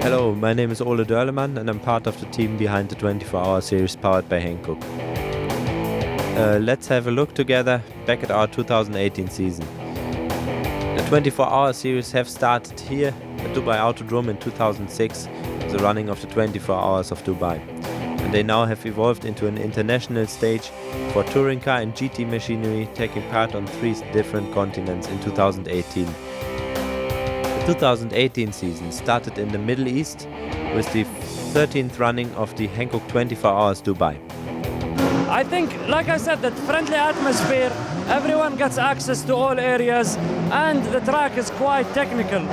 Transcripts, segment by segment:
Hello, my name is Ole Dörlemann and I'm part of the team behind the 24-hour series powered by Hankook. Let's have a look together back at our 2018 season. The 24-hour series have started here at Dubai Autodrome in 2006, the running of the 24 Hours of Dubai. And they now have evolved into an international stage for touring car and GT machinery, taking part on 3 different continents in 2018. The 2018 season started in the Middle East with the 13th running of the Hankook 24 Hours Dubai. I think, like I said, that friendly atmosphere, everyone gets access to all areas, and the track is quite technical.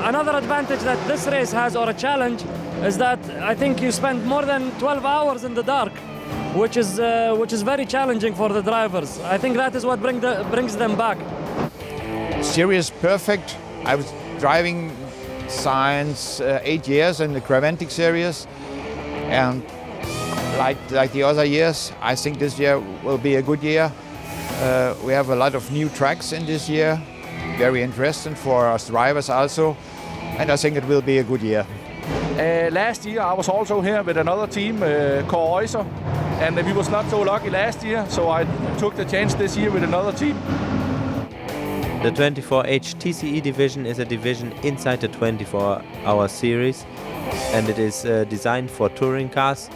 Another advantage that this race has, or a challenge, is that I think you spend more than 12 hours in the dark, which is very challenging for the drivers. I think that is what brings them back. Series perfect. I was driving since 8 years in the Creventic series, and like the other years, I think this year will be a good year. We have a lot of new tracks in this year, very interesting for us drivers also, and I think it will be a good year. Last year I was also here with another team called Oyser, and we was not so lucky last year, so I took the chance this year with another team. The 24H TCE division is a division inside the 24-hour series, and it is designed for touring cars,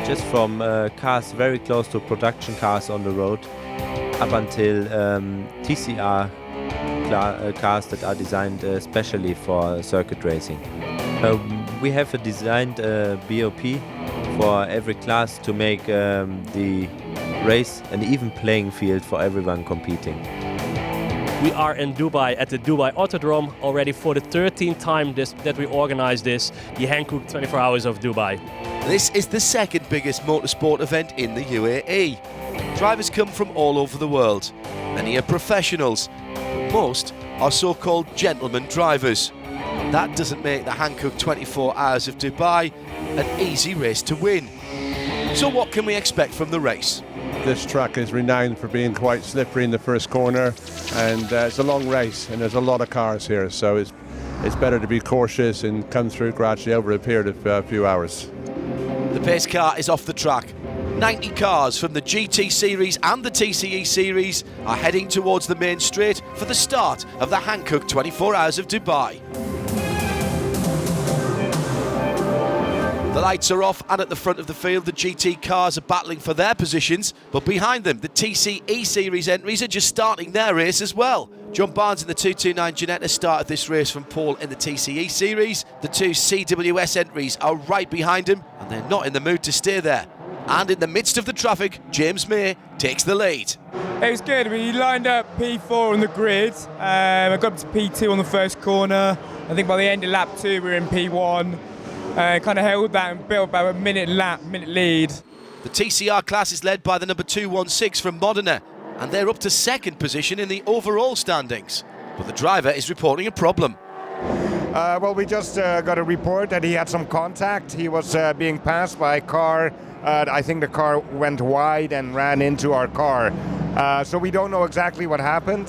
just from cars very close to production cars on the road, up until TCR cars that are designed especially for circuit racing. We have designed BOP for every class to make the race an even playing field for everyone competing. We are in Dubai at the Dubai Autodrome already for the 13th time that we organize this, the Hankook 24 Hours of Dubai. This is the second biggest motorsport event in the UAE. Drivers come from all over the world. Many are professionals, but most are so-called gentleman drivers. That doesn't make the Hankook 24 Hours of Dubai an easy race to win. So what can we expect from the race? This track is renowned for being quite slippery in the first corner, and it's a long race and there's a lot of cars here, so it's better to be cautious and come through gradually over a period of a few hours. The pace car is off the track. 90 cars from the GT series and the TCE series are heading towards the main straight for the start of the Hankook 24 Hours of Dubai. The lights are off, and at the front of the field the GT cars are battling for their positions, but behind them the TCE series entries are just starting their race as well. John Barnes in the 229 Ginetta started this race from pole in the TCE series. The 2 CWS entries are right behind him, and they're not in the mood to stay there. And in the midst of the traffic, James May takes the lead. It was good. We lined up P4 on the grid. I got up to P2 on the first corner. I think by the end of lap 2 we were in P1. Kind of held that and built about a minute lead. The TCR class is led by the number 216 from Modena, and they're up to second position in the overall standings. But the driver is reporting a problem. Well, we just got a report that he had some contact. He was being passed by a car. I think the car went wide and ran into our car. So we don't know exactly what happened.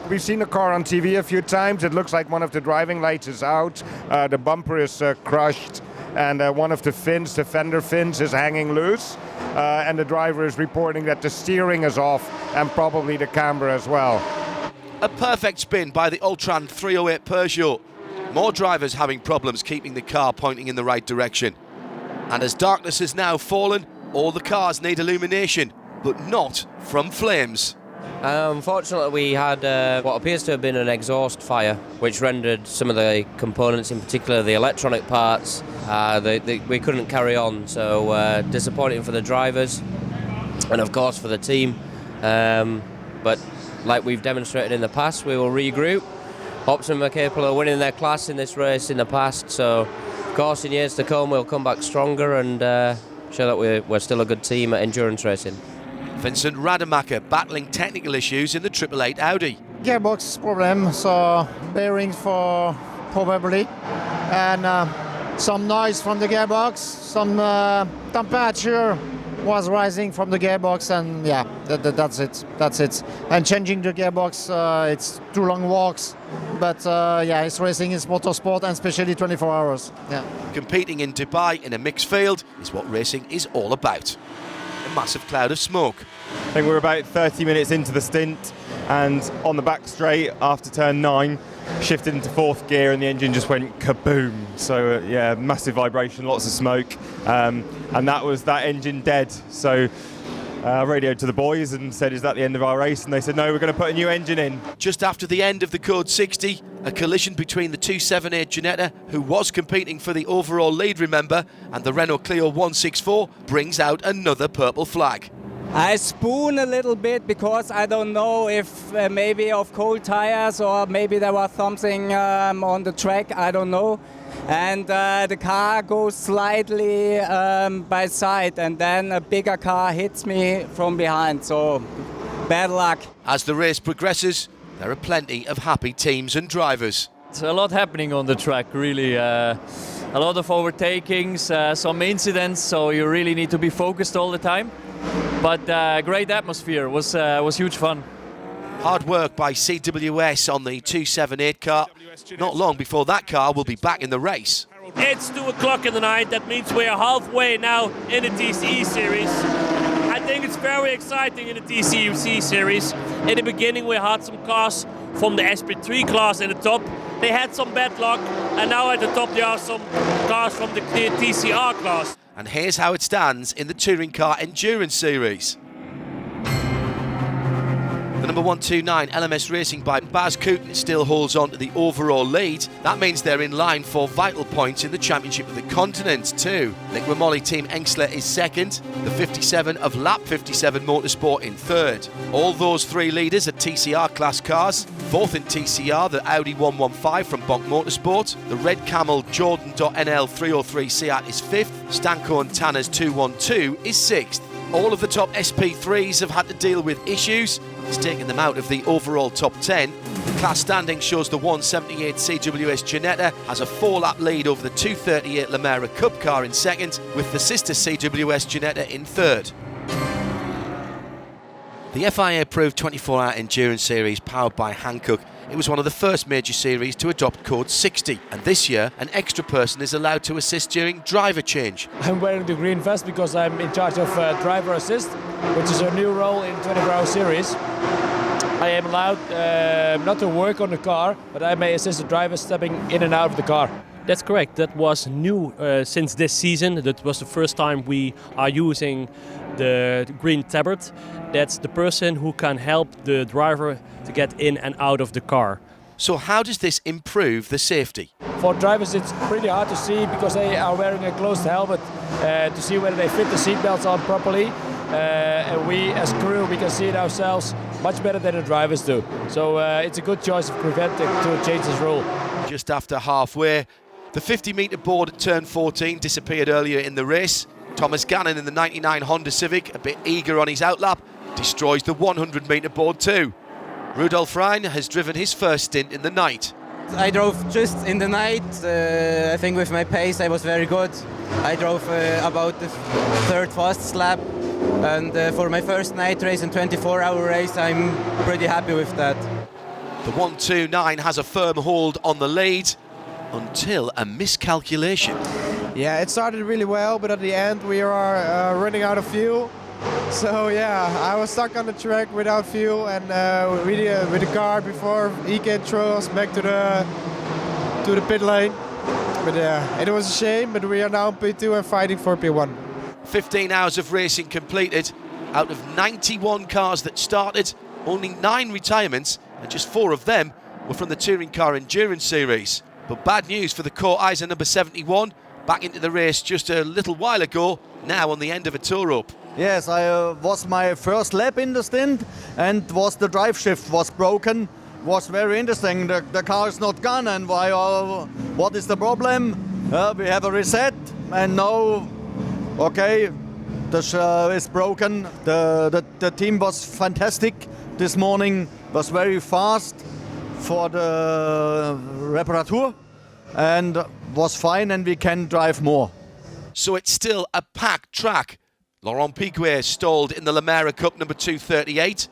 We've seen the car on TV a few times. It looks like one of the driving lights is out. The bumper is crushed, and one of the fins, the fender fins, is hanging loose. And the driver is reporting that the steering is off and probably the camber as well. A perfect spin by the Ultran 308 Pershore. More drivers having problems keeping the car pointing in the right direction. And as darkness has now fallen, all the cars need illumination, but not from flames. Unfortunately, we had what appears to have been an exhaust fire, which rendered some of the components, in particular the electronic parts, we couldn't carry on. So disappointing for the drivers and, of course, for the team. But like we've demonstrated in the past, we will regroup. Optimum are capable of winning their class in this race in the past, so of course in years to come we'll come back stronger and show that we're still a good team at endurance racing. Vincent Rademacher battling technical issues in the 888 Audi. Gearbox problem, so bearings for probably, and some noise from the gearbox, some temperature was rising from the gearbox, and yeah, that's it. And changing the gearbox, it's too long walks, but yeah, it's racing, it's motorsport, and especially 24 hours. Yeah. Competing in Dubai in a mixed field is what racing is all about. A massive cloud of smoke. I think we're about 30 minutes into the stint, and on the back straight after turn 9, shifted into 4th gear and the engine just went kaboom. So yeah, massive vibration, lots of smoke, and that was that engine dead. So I radioed to the boys and said, is that the end of our race? And they said, no, we're going to put a new engine in. Just after the end of the Code 60, a collision between the 278 Ginetta, who was competing for the overall lead, remember, and the Renault Clio 164 brings out another purple flag. I spoon a little bit because I don't know if maybe of cold tires or maybe there was something on the track, I don't know. And the car goes slightly by side, and then a bigger car hits me from behind, so bad luck. As the race progresses, there are plenty of happy teams and drivers. It's a lot happening on the track, really. A lot of overtakings, some incidents, so you really need to be focused all the time. But great atmosphere, was huge fun. Hard work by CWS on the 278 car. Not long before that car will be back in the race. It's 2 o'clock in the night. That means we're halfway now in the TCE series. I think it's very exciting in the TCUC series. In the beginning we had some cars from the SP3 class in the top. They had some bad luck, and now at the top there are some cars from the TCR class. And here's how it stands in the Touring Car Endurance Series. The number 129 LMS Racing by Baz Kooten still holds on to the overall lead. That means they're in line for vital points in the Championship of the Continent too. Liqui Moly Team Engsler is second, the 57 of Lap 57 Motorsport in third. All those 3 leaders are TCR class cars. Fourth in TCR, the Audi 115 from Bonk Motorsport. The Red Camel Jordan.NL 303 Seat is fifth. Stanko and Tanner's 212 is sixth. All of the top SP3s have had to deal with issues. It's taken them out of the overall top 10. The class standing shows the 178 CWS Ginetta has a 4-lap lead over the 238 Lemare Cup car in second, with the sister CWS Ginetta in third. The FIA-approved 24-hour endurance series powered by Hankook, it was one of the first major series to adopt Code 60, and this year an extra person is allowed to assist during driver change. I'm wearing the green vest because I'm in charge of driver assist, which is a new role in 24-hour series. I am allowed not to work on the car, but I may assist the driver stepping in and out of the car. That's correct. That was new since this season. That was the first time we are using the green tabard. That's the person who can help the driver to get in and out of the car. So how does this improve the safety? For drivers it's pretty hard to see because they are wearing a closed helmet to see whether they fit the seatbelts on properly. And we as crew, we can see it ourselves much better than the drivers do. So it's a good choice of Creventic to change this rule. Just after halfway, the 50-metre board at turn 14 disappeared earlier in the race. Thomas Gannon in the 99 Honda Civic, a bit eager on his outlap, destroys the 100-metre board too. Rudolf Rein has driven his first stint in the night. I drove just in the night. I think with my pace I was very good. I drove about the third fastest lap. And for my first night race and 24-hour race, I'm pretty happy with that. The 129 has a firm hold on the lead until a miscalculation. Yeah, it started really well, but at the end we are running out of fuel. So yeah, I was stuck on the track without fuel, and with the car before he can throw us back to the pit lane. But yeah, it was a shame, but we are now in P2 and fighting for P1. 15 hours of racing completed. Out of 91 cars that started, only 9 retirements, and just 4 of them were from the Touring Car Endurance Series. But bad news for the Cortiser number 71, back into the race just a little while ago, now on the end of a tow rope. Yes, I was my first lap in the stint, and the drive shift was broken. Was very interesting. The car is not gone, and what is the problem? We have a reset, and now, okay, the is broken. The team was fantastic this morning. Was very fast for the reparatur, and was fine, and we can drive more. So it's still a packed track. Laurent Piquet stalled in the Lemare Cup number 238,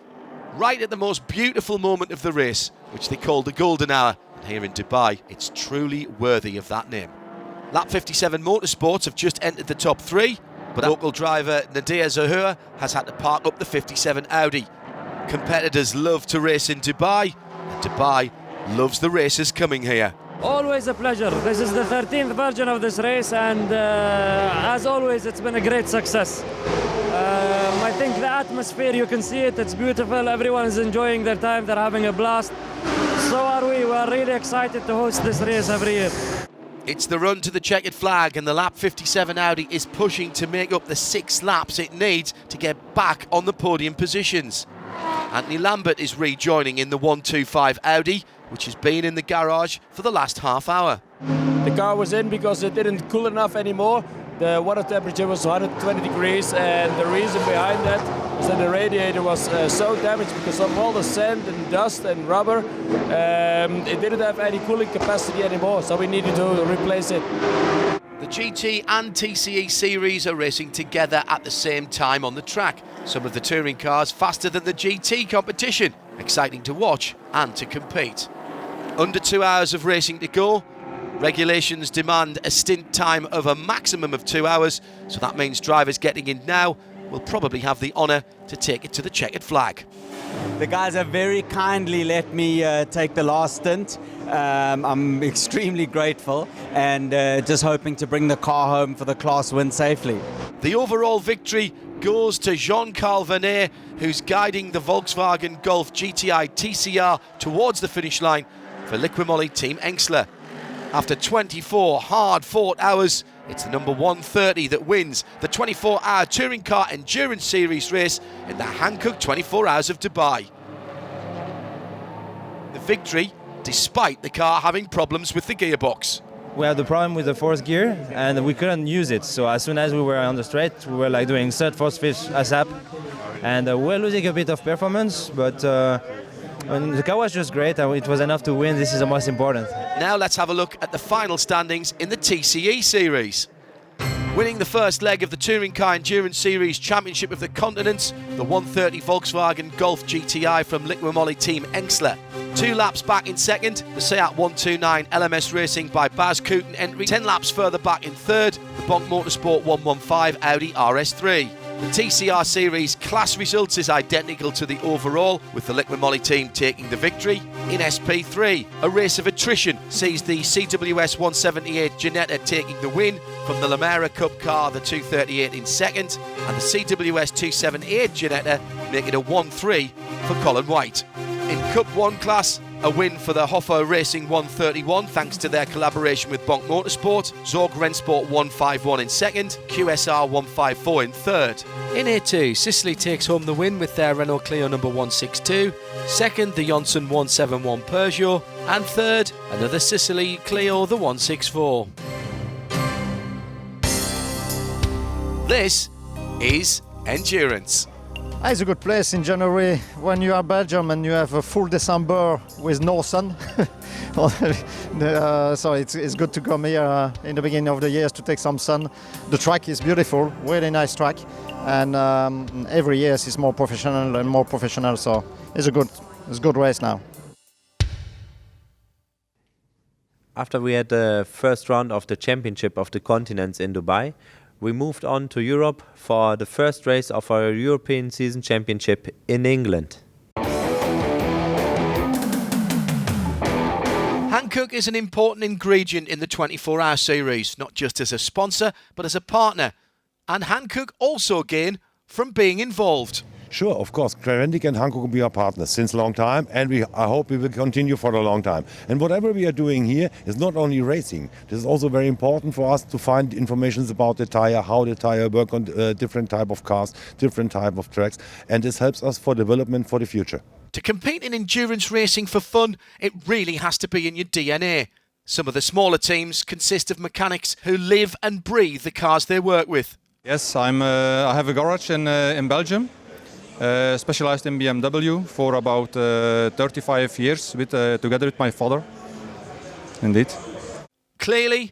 right at the most beautiful moment of the race, which they called the golden hour. And here in Dubai, it's truly worthy of that name. Lap 57 Motorsports have just entered the top 3, but local driver Nadia Zahur has had to park up the 57 Audi. Competitors love to race in Dubai, and Dubai loves the racers coming here. Always a pleasure. This is the 13th version of this race, and as always, it's been a great success. I think the atmosphere, you can see it, it's beautiful. Everyone is enjoying their time, they're having a blast. So are we. We're really excited to host this race every year. It's the run to the checkered flag, and the lap 57 Audi is pushing to make up the 6 laps it needs to get back on the podium positions. Anthony Lambert is rejoining in the 125 Audi, which has been in the garage for the last half hour. The car was in because it didn't cool enough anymore. The water temperature was 120 degrees, and the reason behind that was that the radiator was so damaged because of all the sand and dust and rubber. It didn't have any cooling capacity anymore, so we needed to replace it. The GT and TCE series are racing together at the same time on the track. Some of the touring cars faster than the GT competition. Exciting to watch and to compete. Under 2 hours of racing to go. Regulations demand a stint time of a maximum of 2 hours, so that means drivers getting in now will probably have the honour to take it to the checkered flag. The guys have very kindly let me take the last stint. I'm extremely grateful, and just hoping to bring the car home for the class win safely. The overall victory goes to Jean-Carl Vernet, who's guiding the Volkswagen Golf GTI TCR towards the finish line for Liqui Moly Team Engsler. After 24 hard-fought hours, it's the number 130 that wins the 24-hour Touring Car Endurance Series race in the Hankook 24 Hours of Dubai. The victory, despite the car having problems with the gearbox. We had the problem with the fourth gear, and we couldn't use it. So as soon as we were on the straight, we were like doing third, fourth, fifth ASAP, and we were losing a bit of performance, but the car was just great, and it was enough to win. This is the most important. Now let's have a look at the final standings in the TCE series. Winning the first leg of the Touring Car Endurance Series Championship of the Continents, the 130 Volkswagen Golf GTI from Liqui Moly Team Engsler. 2 laps back in second, the Seat 129 LMS Racing by Baz Kooten entry. 10 laps further back in third, the Bonk Motorsport 115 Audi RS3. The TCR Series class results is identical to the overall, with the Liqui Moly team taking the victory. In SP3, a race of attrition sees the CWS 178 Ginetta taking the win from the Lemare Cup car, the 238 in second, and the CWS 278 Ginetta make it a 1-3 for Colin White. In Cup 1 class, a win for the Hoffa Racing 131 thanks to their collaboration with Bonk Motorsport. Zorg Rensport 151 in second, QSR 154 in third. In A2, Sicily takes home the win with their Renault Clio number 162, second the Johnson 171 Pershore, and third another Sicily Clio the 164. This is Endurance. It's a good place in January when you are Belgium and you have a full December with no sun. So it's good to come here in the beginning of the year to take some sun. The track is beautiful, really nice track, and every year it's more professional and more professional. So it's a good race now. After we had the first round of the Championship of the Continents in Dubai, we moved on to Europe for the first race of our European Season Championship in England. Hankook is an important ingredient in the 24-hour series, not just as a sponsor, but as a partner. And Hankook also gain from being involved. Sure, of course. Creventic and Hankook will be our partners since a long time, and I hope we will continue for a long time. And whatever we are doing here is not only racing. This is also very important for us to find information about the tire, how the tire work on different type of cars, different type of tracks, and this helps us for development for the future. To compete in endurance racing for fun, it really has to be in your DNA. Some of the smaller teams consist of mechanics who live and breathe the cars they work with. Yes, I have a garage in Belgium. Specialized in BMW for about 35 years together with my father. Indeed. Clearly,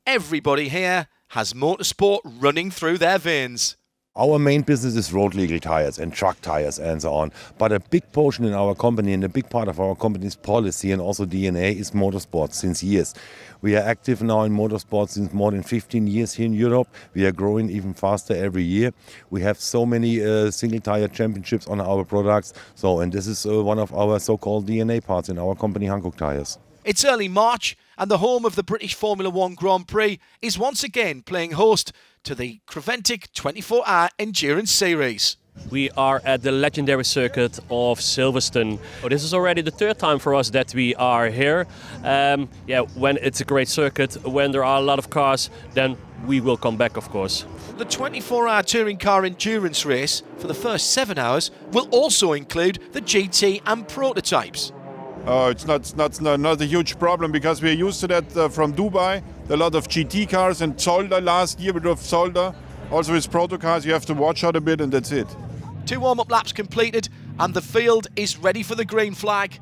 everybody here has motorsport running through their veins. Our main business is road legal tires and truck tires and so on. But a big portion in our company and a big part of our company's policy and also DNA is motorsport since years. We are active now in motorsport since more than 15 years here in Europe. We are growing even faster every year. We have so many single tire championships on our products. And this is one of our so-called DNA parts in our company, Hankook Tires. It's early March and the home of the British Formula One Grand Prix is once again playing host to the Creventic 24-hour endurance series. We are at the legendary circuit of Silverstone. This is already the third time for us that we are here. When it's a great circuit, when there are a lot of cars, then we will come back, of course. The 24-hour touring car endurance race for the first 7 hours will also include the GT and prototypes. It's not a huge problem because we're used to that from Dubai. A lot of GT cars and Zolder last year with Zolder. Also with proto cars, you have to watch out a bit and that's it. 2 warm-up laps completed and the field is ready for the green flag.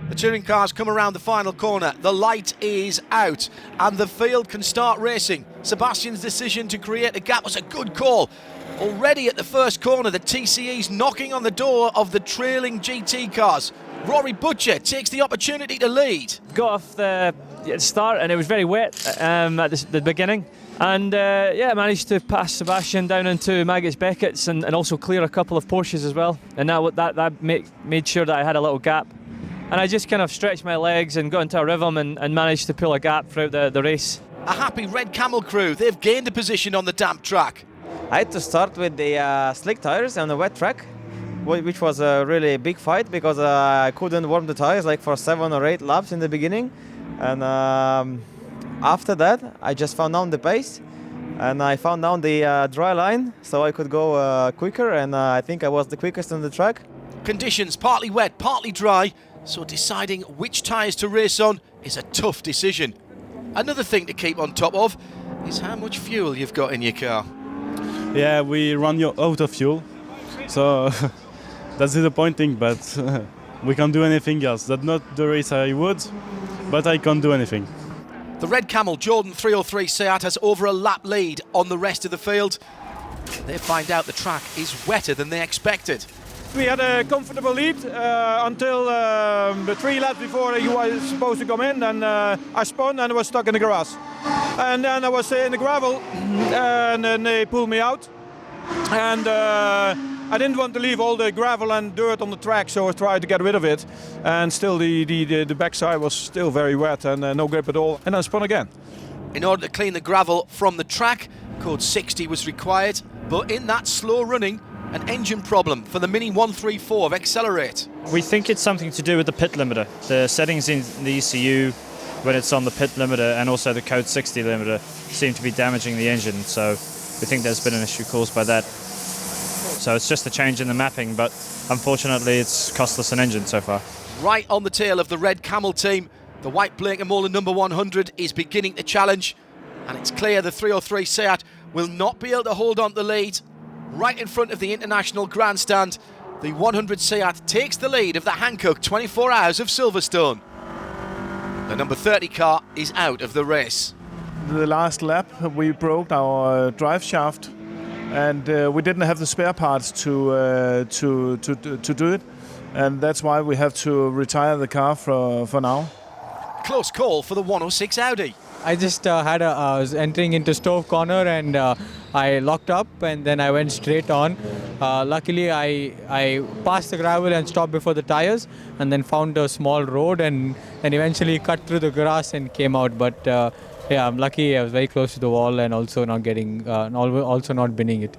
The touring cars come around the final corner. The light is out and the field can start racing. Sebastian's decision to create a gap was a good call. Already at the first corner, the TCE's knocking on the door of the trailing GT cars. Rory Butcher takes the opportunity to lead. Got off the start and it was very wet at the beginning. And managed to pass Sebastian down into Maggotts Beckett's and also clear a couple of Porsches as well. And that made sure that I had a little gap. And I just kind of stretched my legs and got into a rhythm and managed to pull a gap throughout the race. A happy Red Camel crew, they've gained a position on the damp track. I had to start with the slick tires on the wet track, which was a really big fight because I couldn't warm the tires like for 7 or 8 laps in the beginning. And after that, I just found out the pace and I found out the dry line so I could go quicker, and I think I was the quickest on the track. Conditions partly wet, partly dry, so deciding which tyres to race on is a tough decision. Another thing to keep on top of is how much fuel you've got in your car. Yeah, we run out of fuel, so that's disappointing, but we can't do anything else. That's not the race I would, but I can't do anything. The Red Camel Jordan 303 Seat has over a lap lead on the rest of the field. They find out the track is wetter than they expected. We had a comfortable lead until the 3 laps before he was supposed to come in, and I spun and was stuck in the grass. And then I was in the gravel, and then they pulled me out. And I didn't want to leave all the gravel and dirt on the track, so I tried to get rid of it. And still the backside was still very wet and no grip at all. And I spun again. In order to clean the gravel from the track, code 60 was required. But in that slow running, an engine problem for the Mini 134 of Accelerate. We think it's something to do with the pit limiter. The settings in the ECU when it's on the pit limiter and also the code 60 limiter seem to be damaging the engine. So we think there's been an issue caused by that. So it's just a change in the mapping, but unfortunately it's cost us an engine so far. Right on the tail of the Red Camel team, the white Bmw number 100 is beginning to challenge, and it's clear the 303 Seat will not be able to hold on to the lead. Right in front of the International Grandstand, the 100 Seat takes the lead of the Hankook 24 Hours of Silverstone. The number 30 car is out of the race. The last lap we broke our drive shaft, and we didn't have the spare parts to do it, and that's why we have to retire the car for now. Close call for the 106 Audi. I just I was entering into Stove Corner and I locked up and then I went straight on. Luckily I passed the gravel and stopped before the tires and then found a small road and eventually cut through the grass and came out. But I'm lucky I was very close to the wall and also not binning it.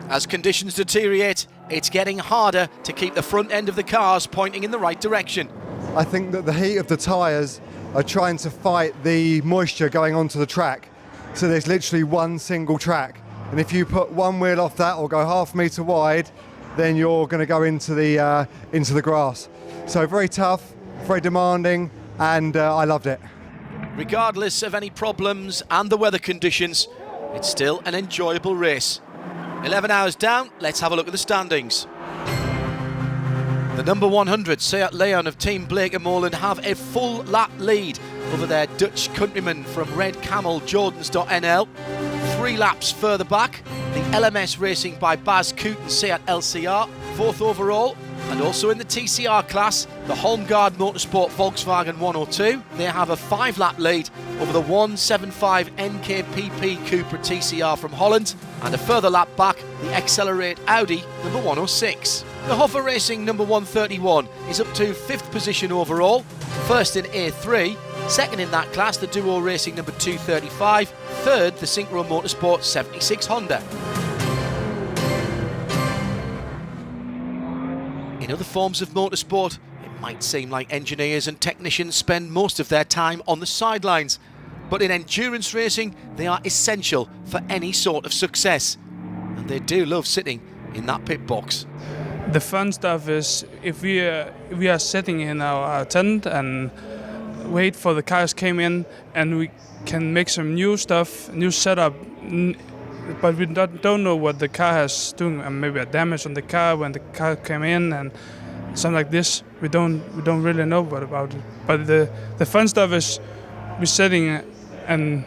As conditions deteriorate, it's getting harder to keep the front end of the cars pointing in the right direction. I think that the heat of the tyres are trying to fight the moisture going onto the track. So there's literally one single track. And if you put one wheel off that or go half metre wide, then you're going to go into the grass. So very tough, very demanding, and I loved it. Regardless of any problems and the weather conditions, it's still an enjoyable race. 11 hours down, let's have a look at the standings. The number 100 Seat Leon of Team Bmw have a full lap lead over their Dutch countrymen from Red Camel Jordans.nl. 3 laps further back, the LMS Racing by Baz Coote and Seat LCR, 4th overall. And also in the TCR class, the Holmgaard Motorsport Volkswagen 102. They have a 5-lap lead over the 175 NKPP Cupra TCR from Holland, and a further lap back, the Accelerate Audi number 106. The Hoffa Racing number 131 is up to 5th position overall, first in A3, second in that class the Duo Racing number 235, third the Synchro Motorsport 76 Honda. In other forms of motorsport, it might seem like engineers and technicians spend most of their time on the sidelines, but in endurance racing they are essential for any sort of success, and they do love sitting in that pit box. The fun stuff is if we are sitting in our tent and wait for the cars came in, and we can make some new stuff, new setup, but we don't know what the car has doing, and maybe a damage on the car when the car came in and something like this. We don't really know what about it. But the fun stuff is we're sitting and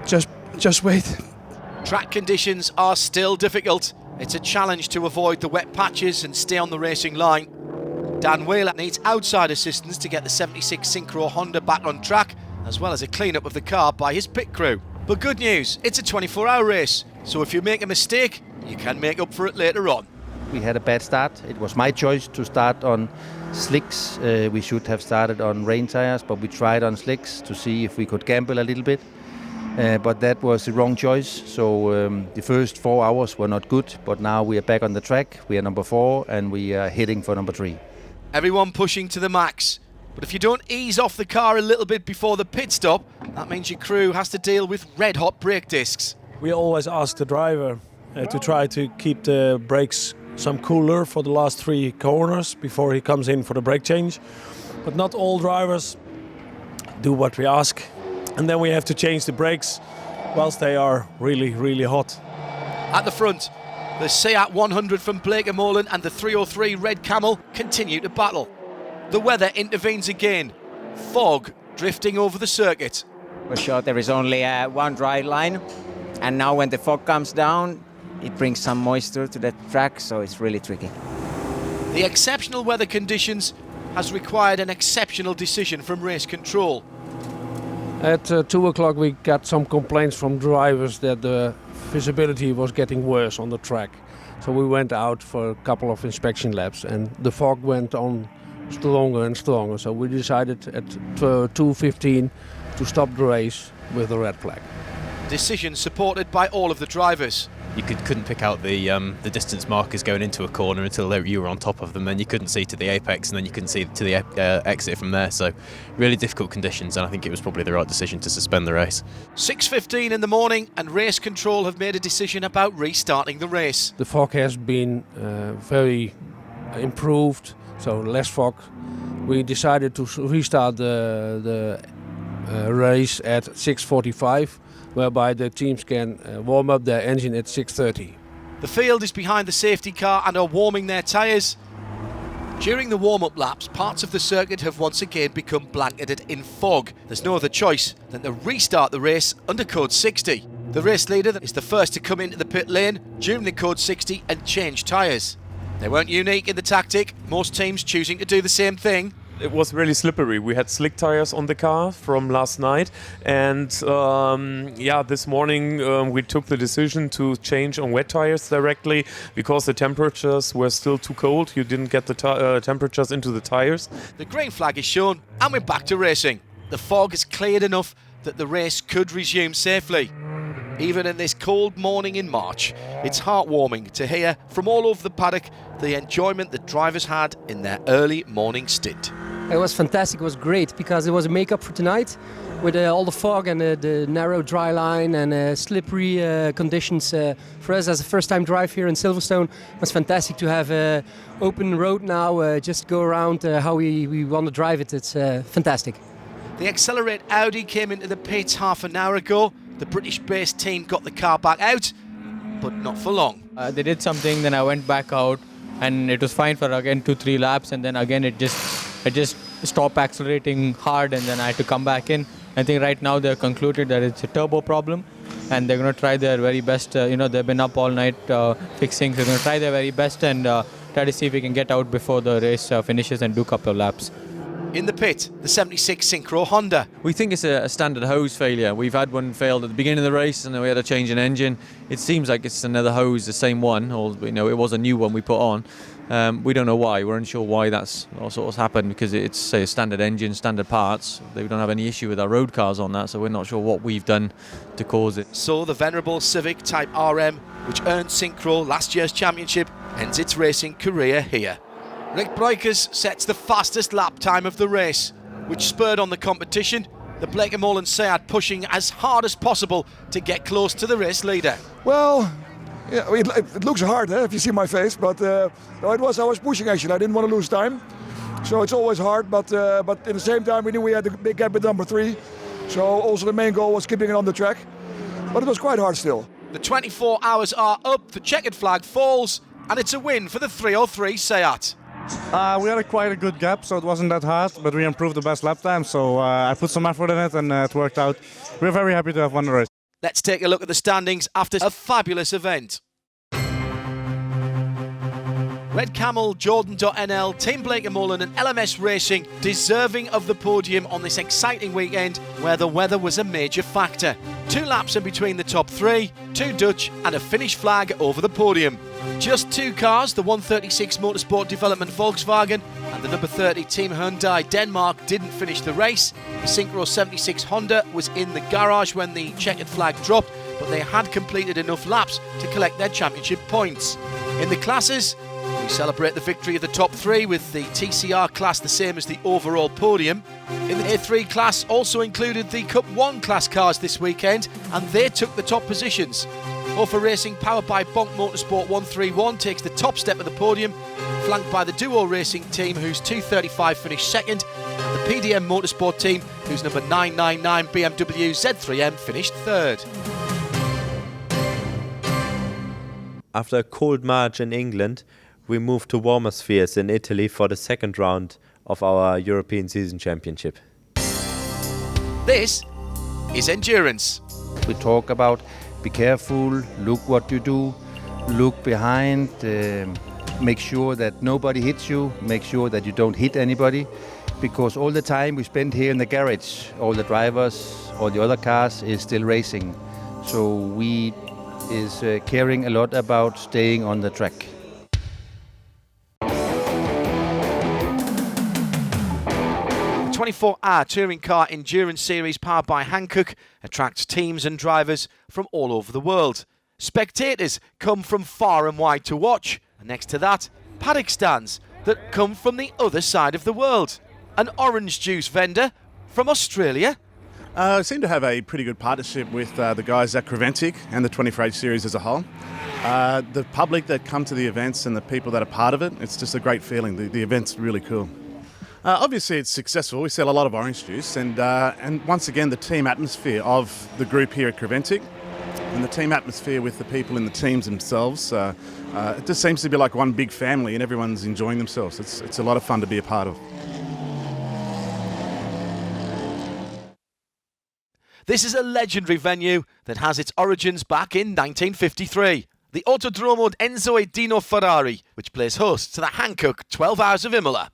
just wait. Track conditions are still difficult. It's a challenge to avoid the wet patches and stay on the racing line. Dan Wheeler needs outside assistance to get the 76 Synchro Honda back on track, as well as a clean-up of the car by his pit crew. But good news, it's a 24-hour race, so if you make a mistake, you can make up for it later on. We had a bad start. It was my choice to start on slicks. We should have started on rain tires, but we tried on slicks to see if we could gamble a little bit. But that was the wrong choice, so the first 4 hours were not good, but now we are back on the track. We are number 4 and we are heading for number 3. Everyone pushing to the max, but if you don't ease off the car a little bit before the pit stop, that means your crew has to deal with red-hot brake discs. We always ask the driver to try to keep the brakes some cooler for the last 3 corners before he comes in for the brake change, but not all drivers do what we ask. And then we have to change the brakes whilst they are really, really hot. At the front, the Seat 100 from Blake-Molen and the 303 Red Camel continue to battle. The weather intervenes again. Fog drifting over the circuit. For sure, there is only one dry line, and now when the fog comes down, it brings some moisture to the track, so it's really tricky. The exceptional weather conditions has required an exceptional decision from race control. At 2 o'clock we got some complaints from drivers that the visibility was getting worse on the track. So we went out for a couple of inspection laps and the fog went on stronger and stronger. So we decided at 2:15 to stop the race with the red flag. Decision supported by all of the drivers. You couldn't pick out the distance markers going into a corner until you were on top of them. Then you couldn't see to the apex, and then you couldn't see to the exit from there. So really difficult conditions, and I think it was probably the right decision to suspend the race. 6:15 in the morning, and race control have made a decision about restarting the race. The fog has been very improved, so less fog. We decided to restart the race at 6:45. Whereby the teams can warm up their engine at 6:30. The field is behind the safety car and are warming their tyres. During the warm-up laps, parts of the circuit have once again become blanketed in fog. There's no other choice than to restart the race under code 60. The race leader is the first to come into the pit lane during the code 60 and change tyres. They weren't unique in the tactic, most teams choosing to do the same thing. It was really slippery. We had slick tires on the car from last night, and this morning we took the decision to change on wet tires directly because the temperatures were still too cold. You didn't get the temperatures into the tires. The green flag is shown and we're back to racing. The fog is cleared enough that the race could resume safely. Even in this cold morning in March, it's heartwarming to hear from all over the paddock the enjoyment the drivers had in their early morning stint. It was fantastic, it was great, because it was a make-up for tonight with all the fog and the narrow dry line and slippery conditions. For us as a first-time drive here in Silverstone, it was fantastic to have an open road now, just go around how we want to drive it. It's fantastic. The Accelerate Audi came into the pits half an hour ago. The British-based team got the car back out, but not for long. They did something, then I went back out, and it was fine for again 2-3 laps, and then again it just stopped accelerating hard, and then I had to come back in. I think right now they've concluded that it's a turbo problem, and they're going to try their very best. They've been up all night fixing, so they're going to try their very best and try to see if we can get out before the race finishes and do a couple of laps. In the pit, the 76 Synchro Honda. We think it's a standard hose failure. We've had one failed at the beginning of the race and then we had to change an engine. It seems like it's another hose, the same one, or it was a new one we put on. We don't know why. We're unsure why that's sort of happened, because it's, say, a standard engine, standard parts. They don't have any issue with our road cars on that, so we're not sure what we've done to cause it. So the venerable Civic Type RM, which earned Synchro last year's championship, ends its racing career here. Rick Breukers sets the fastest lap time of the race, which spurred on the competition. The Bmw Seat pushing as hard as possible to get close to the race leader. Well, yeah, it looks hard if you see my face, but no, I was pushing actually. I didn't want to lose time, so it's always hard. But at the same time, we knew we had a big gap with number 3, so also the main goal was keeping it on the track. But it was quite hard still. The 24 hours are up. The checkered flag falls, and it's a win for the 303 Seat. We had quite a good gap, so it wasn't that hard, but we improved the best lap time, so I put some effort in it and it worked out. We're very happy to have won the race. Let's take a look at the standings after a fabulous event. Red Camel, Jordan.nl, Team Blake & Mullen and LMS Racing deserving of the podium on this exciting weekend where the weather was a major factor. 2 laps in between the top 3, 2 Dutch and a Finnish flag over the podium. Just 2 cars, the 136 Motorsport Development Volkswagen and the number 30 Team Hyundai Denmark didn't finish the race. The Synchro 76 Honda was in the garage when the checkered flag dropped, but they had completed enough laps to collect their championship points. In the classes, we celebrate the victory of the top 3 with the TCR class the same as the overall podium. In the A3 class also included the Cup 1 class cars this weekend, and they took the top positions. Hofer Racing, powered by Bonk Motorsport 131, takes the top step of the podium, flanked by the Duo Racing team, whose 235 finished second, and the PDM Motorsport team, whose number 999 BMW Z3M finished third. After a cold March in England, we moved to warmer spheres in Italy for the second round of our European Season Championship. This is endurance. We talk about be careful, look what you do, look behind, make sure that nobody hits you, make sure that you don't hit anybody, because all the time we spend here in the garage, all the drivers, all the other cars is still racing. So we is caring a lot about staying on the track. 24-hour touring car endurance series powered by Hankook attracts teams and drivers from all over the world. Spectators come from far and wide to watch, and next to that, paddock stands that come from the other side of the world. An orange juice vendor from Australia. I seem to have a pretty good partnership with the guys at Creventic and the 24H series as a whole. The public that come to the events and the people that are part of it, it's just a great feeling. The event's really cool. Obviously it's successful. We sell a lot of orange juice and once again the team atmosphere of the group here at Creventic and the team atmosphere with the people in the teams themselves, it just seems to be like one big family and everyone's enjoying themselves. It's a lot of fun to be a part of. This is a legendary venue that has its origins back in 1953. The Autodromo Enzo e Dino Ferrari, which plays host to the Hankook 12 Hours of Imola.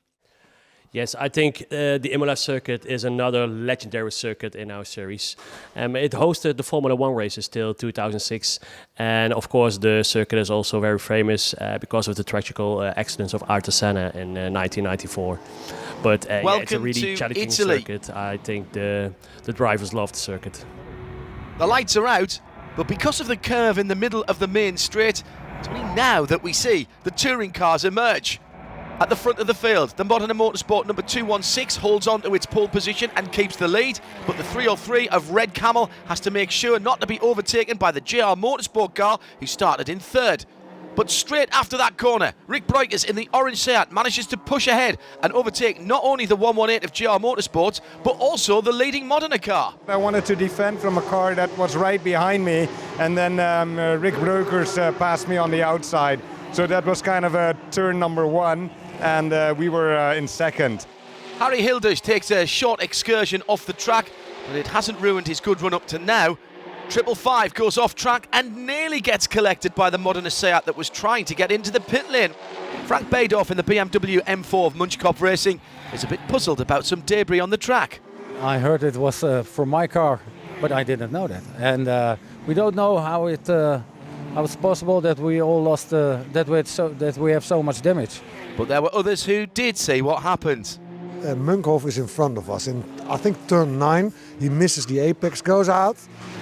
Yes, I think the Imola circuit is another legendary circuit in our series. It hosted the Formula 1 races till 2006. And of course, the circuit is also very famous because of the tragical accidents of Attrition in 1994. But yeah, it's a really challenging circuit. I think the drivers love the circuit. The lights are out, but because of the curve in the middle of the main straight, it's only now that we see the touring cars emerge. At the front of the field, the Modena Motorsport number 216 holds on to its pole position and keeps the lead, but the 303 of Red Camel has to make sure not to be overtaken by the JR Motorsport car, who started in third. But straight after that corner, Rick Breukers in the orange Seat manages to push ahead and overtake not only the 118 of GR Motorsport, but also the leading Modena car. I wanted to defend from a car that was right behind me, and then Rick Breukers passed me on the outside. So that was kind of a turn number 1, and we were in second. Harry Hilders takes a short excursion off the track, but it hasn't ruined his good run up to now. 555 goes off track and nearly gets collected by the Modena Seat that was trying to get into the pit lane. Frank Baydorf in the BMW M4 of Munchkopf Racing is a bit puzzled about some debris on the track. I heard it was from my car, but I didn't know that. And we don't know how it's possible that we all lost, that we have so much damage. But there were others who did see what happened. Munkhoff is in front of us. In, I think, turn 9, he misses the apex, goes out,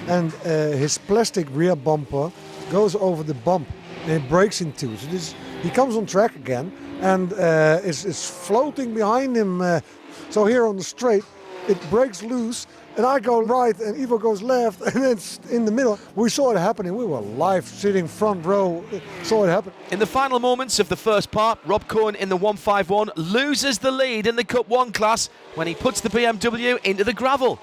and his plastic rear bumper goes over the bump and it breaks in two. So he comes on track again and is floating behind him. So here on the straight, it breaks loose, and I go right and Ivo goes left, and it's in the middle. We saw it happening. We were live, sitting front row, saw it happen. In the final moments of the first part, Rob Cohen in the 151 loses the lead in the Cup 1 class when he puts the BMW into the gravel.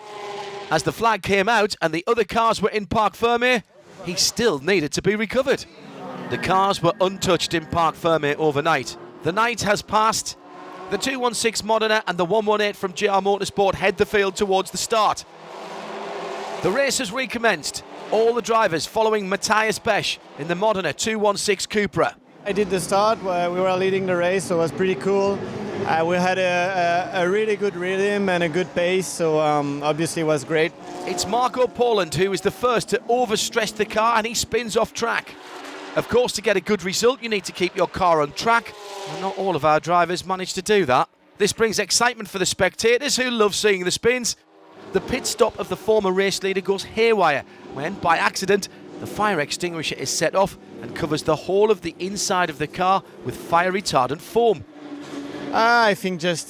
As the flag came out and the other cars were in Parc Fermé, he still needed to be recovered. The cars were untouched in Parc Fermé overnight. The night has passed. The 216 Modena and the 118 from GR Motorsport head the field towards the start. The race has recommenced. All the drivers following Matthias Besch in the Modena 216 Cupra. I did the start where we were leading the race, so it was pretty cool. We had a really good rhythm and a good pace, so obviously it was great. It's Marco Poland who is the first to overstress the car, and he spins off track. Of course, to get a good result, you need to keep your car on track, and not all of our drivers manage to do that. This brings excitement for the spectators who love seeing the spins. The pit stop of the former race leader goes haywire when, by accident, the fire extinguisher is set off and covers the whole of the inside of the car with fire retardant foam. I think just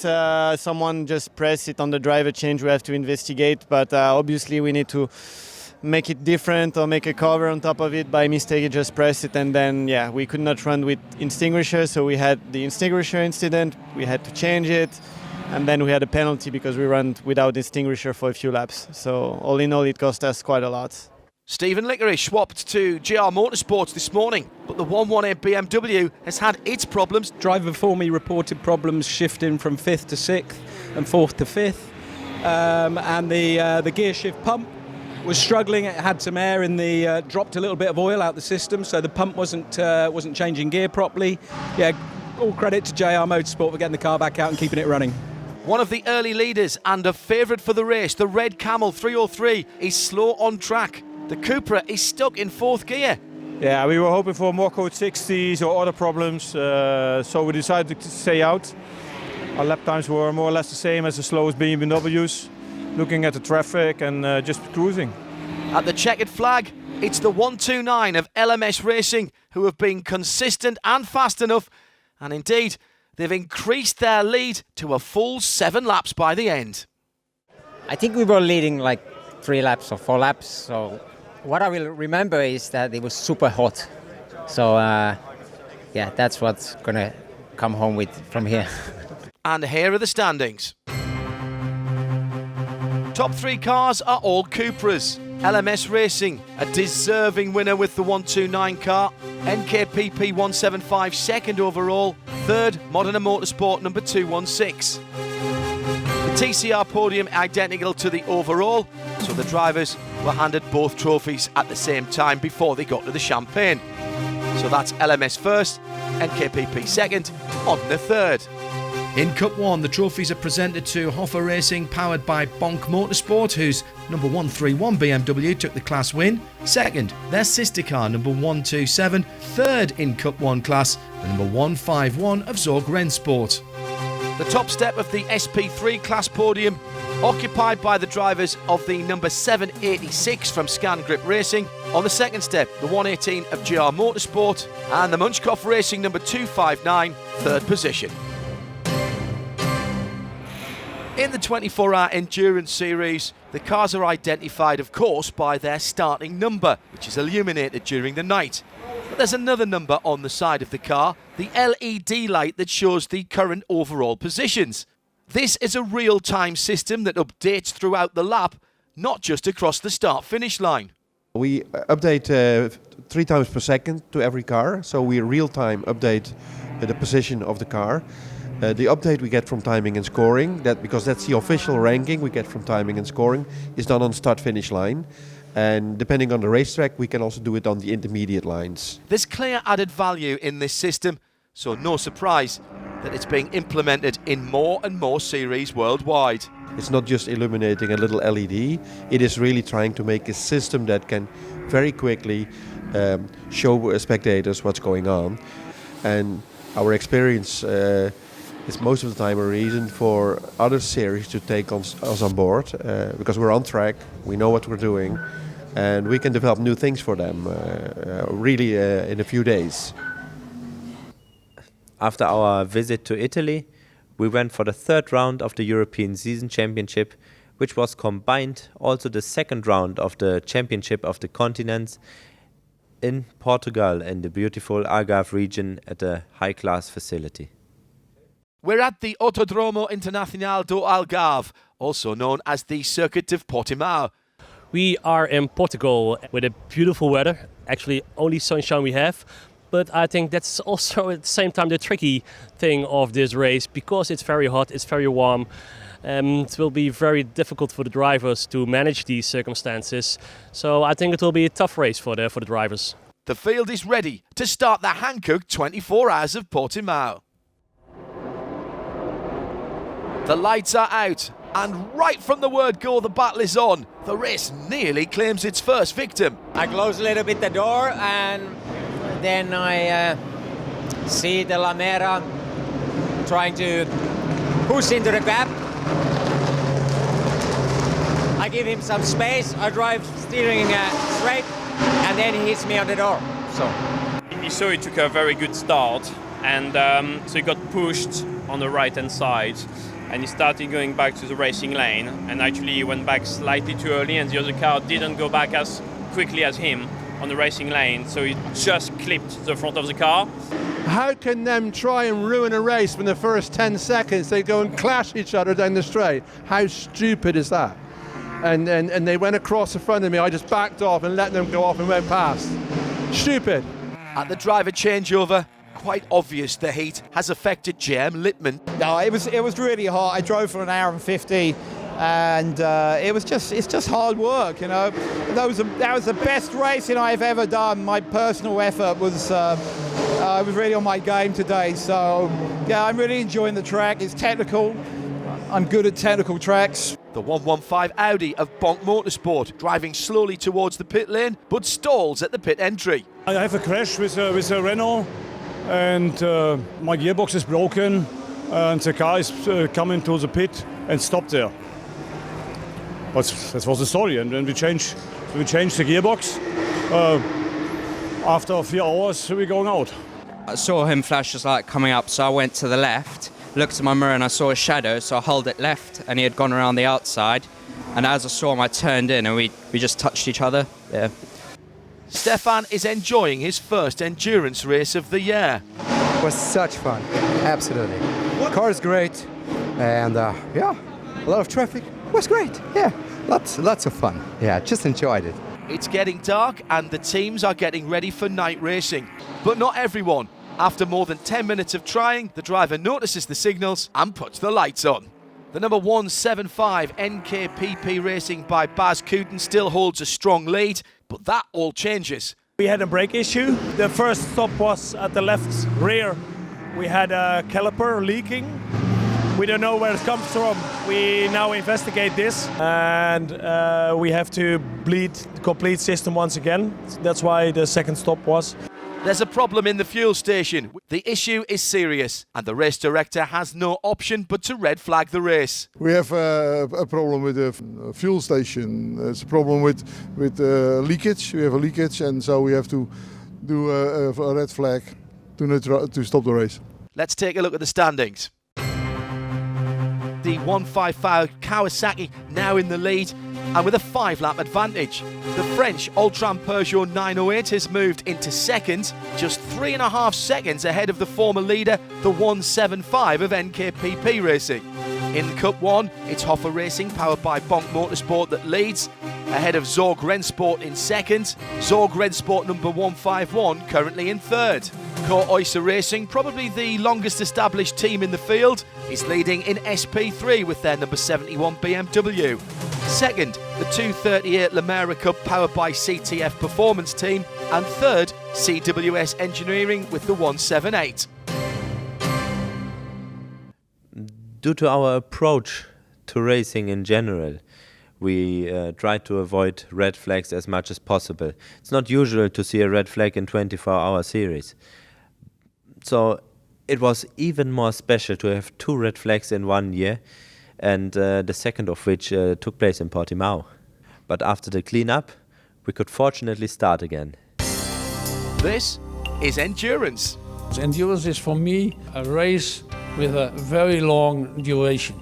someone just pressed it on the driver change. We have to investigate, but obviously we need to make it different or make a cover on top of it. By mistake, you just press it, and then we could not run with extinguisher, so we had the extinguisher incident. We had to change it, and then we had a penalty because we ran without extinguisher for a few laps. So all in all, it cost us quite a lot. Stephen Liqui swapped to GR Motorsports this morning, but the 118 BMW has had its problems. Driver before me reported problems shifting from 5th to 6th and 4th to 5th, and the gear shift pump was struggling. It had some air in the dropped a little bit of oil out the system, so the pump wasn't changing gear properly. Yeah, all credit to JR Motorsport for getting the car back out and keeping it running. One of the early leaders and a favourite for the race, the Red Camel 303, is slow on track. The Cupra is stuck in 4th gear. Yeah, we were hoping for more code 60s or other problems, so we decided to stay out. Our lap times were more or less the same as the slowest BMWs. Looking at the traffic and just cruising. At the checkered flag, it's the 129 of LMS Racing who have been consistent and fast enough, and indeed they've increased their lead to a full 7 laps by the end. I think we were leading like 3 laps or 4 laps, so what I will remember is that it was super hot. So that's what's gonna come home with from here. And here are the standings. Top 3 cars are all Cupras. LMS Racing, a deserving winner with the 129 car. NKPP 175 second overall. Third, Modena Motorsport number 216. The TCR podium identical to the overall, so the drivers were handed both trophies at the same time before they got to the champagne. So that's LMS first, NKPP second, Modena third. In Cup 1, the trophies are presented to Hoffa Racing, powered by Bonk Motorsport, whose number 131 BMW took the class win. Second, their sister car, number 127. Third in Cup 1 class, the number 151 of Zorg Rennsport. The top step of the SP3 class podium, occupied by the drivers of the number 786 from Scan Grip Racing. On the second step, the 118 of GR Motorsport, and the Munchkopf Racing number 259, third position. In the 24-hour endurance series, the cars are identified, of course, by their starting number, which is illuminated during the night. But there's another number on the side of the car, the LED light that shows the current overall positions. This is a real-time system that updates throughout the lap, not just across the start-finish line. We update 3 times per second to every car, so we real-time update the position of the car. The update we get from timing and scoring, because that's the official ranking we get from timing and scoring, is done on start-finish line. And depending on the racetrack, we can also do it on the intermediate lines. There's clear added value in this system, so no surprise that it's being implemented in more and more series worldwide. It's not just illuminating a little LED, it is really trying to make a system that can very quickly show spectators what's going on. And our experience is most of the time a reason for other series to take us on board, because we're on track, we know what we're doing, and we can develop new things for them really in a few days. After our visit to Italy, we went for the third round of the European Season Championship, which was combined also the second round of the Championship of the Continents in Portugal in the beautiful Algarve region at a high-class facility. We're at the Autodromo Internacional do Algarve, also known as the Circuit of Portimao. We are in Portugal with a beautiful weather, actually only sunshine we have. But I think that's also at the same time the tricky thing of this race, because it's very hot, it's very warm. It will be very difficult for the drivers to manage these circumstances. So I think it will be a tough race for the drivers. The field is ready to start the Hankook 24H of Portimao. The lights are out, and right from the word go, the battle is on. The race nearly claims its first victim. I close a little bit the door, and then I see the Lemare trying to push into the gap. I give him some space, I drive steering straight, and then he hits me on the door. So he saw he took a very good start, and so he got pushed on the right hand side, and he started going back to the racing lane, and actually he went back slightly too early, and the other car didn't go back as quickly as him on the racing lane, so he just clipped the front of the car. How can them try and ruin a race when the first 10 seconds they go and clash each other down the straight? How stupid is that? And they went across the front of me, I just backed off and let them go off and went past. Stupid. At the driver changeover, quite obvious the heat has affected Jem Littman. No, it was really hot. I drove for an hour and 50, and it's just hard work, you know. That was the best racing I've ever done. My personal effort was really on my game today. So yeah, I'm really enjoying the track. It's technical. I'm good at technical tracks. The 115 Audi of Bonk Motorsport driving slowly towards the pit lane, but stalls at the pit entry. I have a crash with a Renault, and my gearbox is broken, and the car is coming to the pit and stopped there. But that was the story, and then we changed the gearbox. After a few hours, we're going out. I saw him flash just like coming up, so I went to the left, looked at my mirror and I saw a shadow, so I held it left, and he had gone around the outside. And as I saw him, I turned in and we just touched each other. Yeah. Stefan is enjoying his first endurance race of the year. It was such fun, absolutely. The car is great, and yeah, a lot of traffic. It was great, yeah, lots of fun. Yeah, just enjoyed it. It's getting dark and the teams are getting ready for night racing. But not everyone. After more than 10 minutes of trying, the driver notices the signals and puts the lights on. The number 175 NKPP Racing by Bas Kooten still holds a strong lead, but that all changes. We had a brake issue. The first stop was at the left rear. We had a caliper leaking. We don't know where it comes from. We now investigate this, and we have to bleed the complete system once again. That's why the second stop was. There's a problem in the fuel station. The issue is serious, and the race director has no option but to red flag the race. We have a problem with the fuel station. It's a problem with leakage. We have a leakage, and so we have to do a red flag to stop the race. Let's take a look at the standings. The 155 Kawasaki now in the lead and with a 5-lap advantage. The French Ultram Pershore 908 has moved into second, just 3.5 seconds ahead of the former leader, the 175 of NKPP Racing. In Cup 1, it's Hoffa Racing powered by Bonk Motorsport that leads, ahead of Zorg Rennsport in second, Zorg Rennsport number 151 currently in third. Core Oyster Racing, probably the longest established team in the field, is leading in SP3 with their number 71 BMW. Second, the 238 Lemare Cup powered by CTF Performance Team, and third, CWS Engineering with the 178. Due to our approach to racing in general, we try to avoid red flags as much as possible. It's not usual to see a red flag in 24-hour series. So it was even more special to have 2 red flags in 1 year, and the second of which took place in Portimao. But after the cleanup, we could fortunately start again. This is endurance. Endurance is for me a race with a very long duration.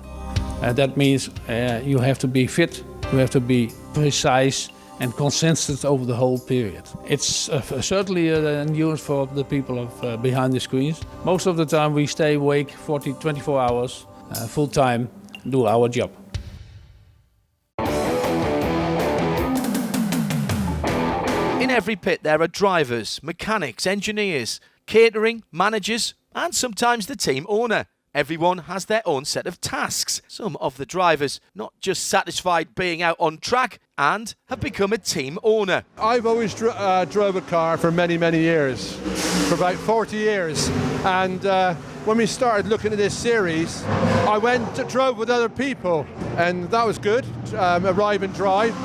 That means you have to be fit, you have to be precise and consistent over the whole period. It's certainly an endurance for the people of, behind the screens. Most of the time we stay awake 24 hours, full time, do our job. In every pit there are drivers, mechanics, engineers, catering, managers, and sometimes the team owner. Everyone has their own set of tasks. Some of the drivers not just satisfied being out on track and have become a team owner. I've always drove a car for many, many years, for about 40 years. And when we started looking at this series, I drove with other people, and that was good, arrive and drive.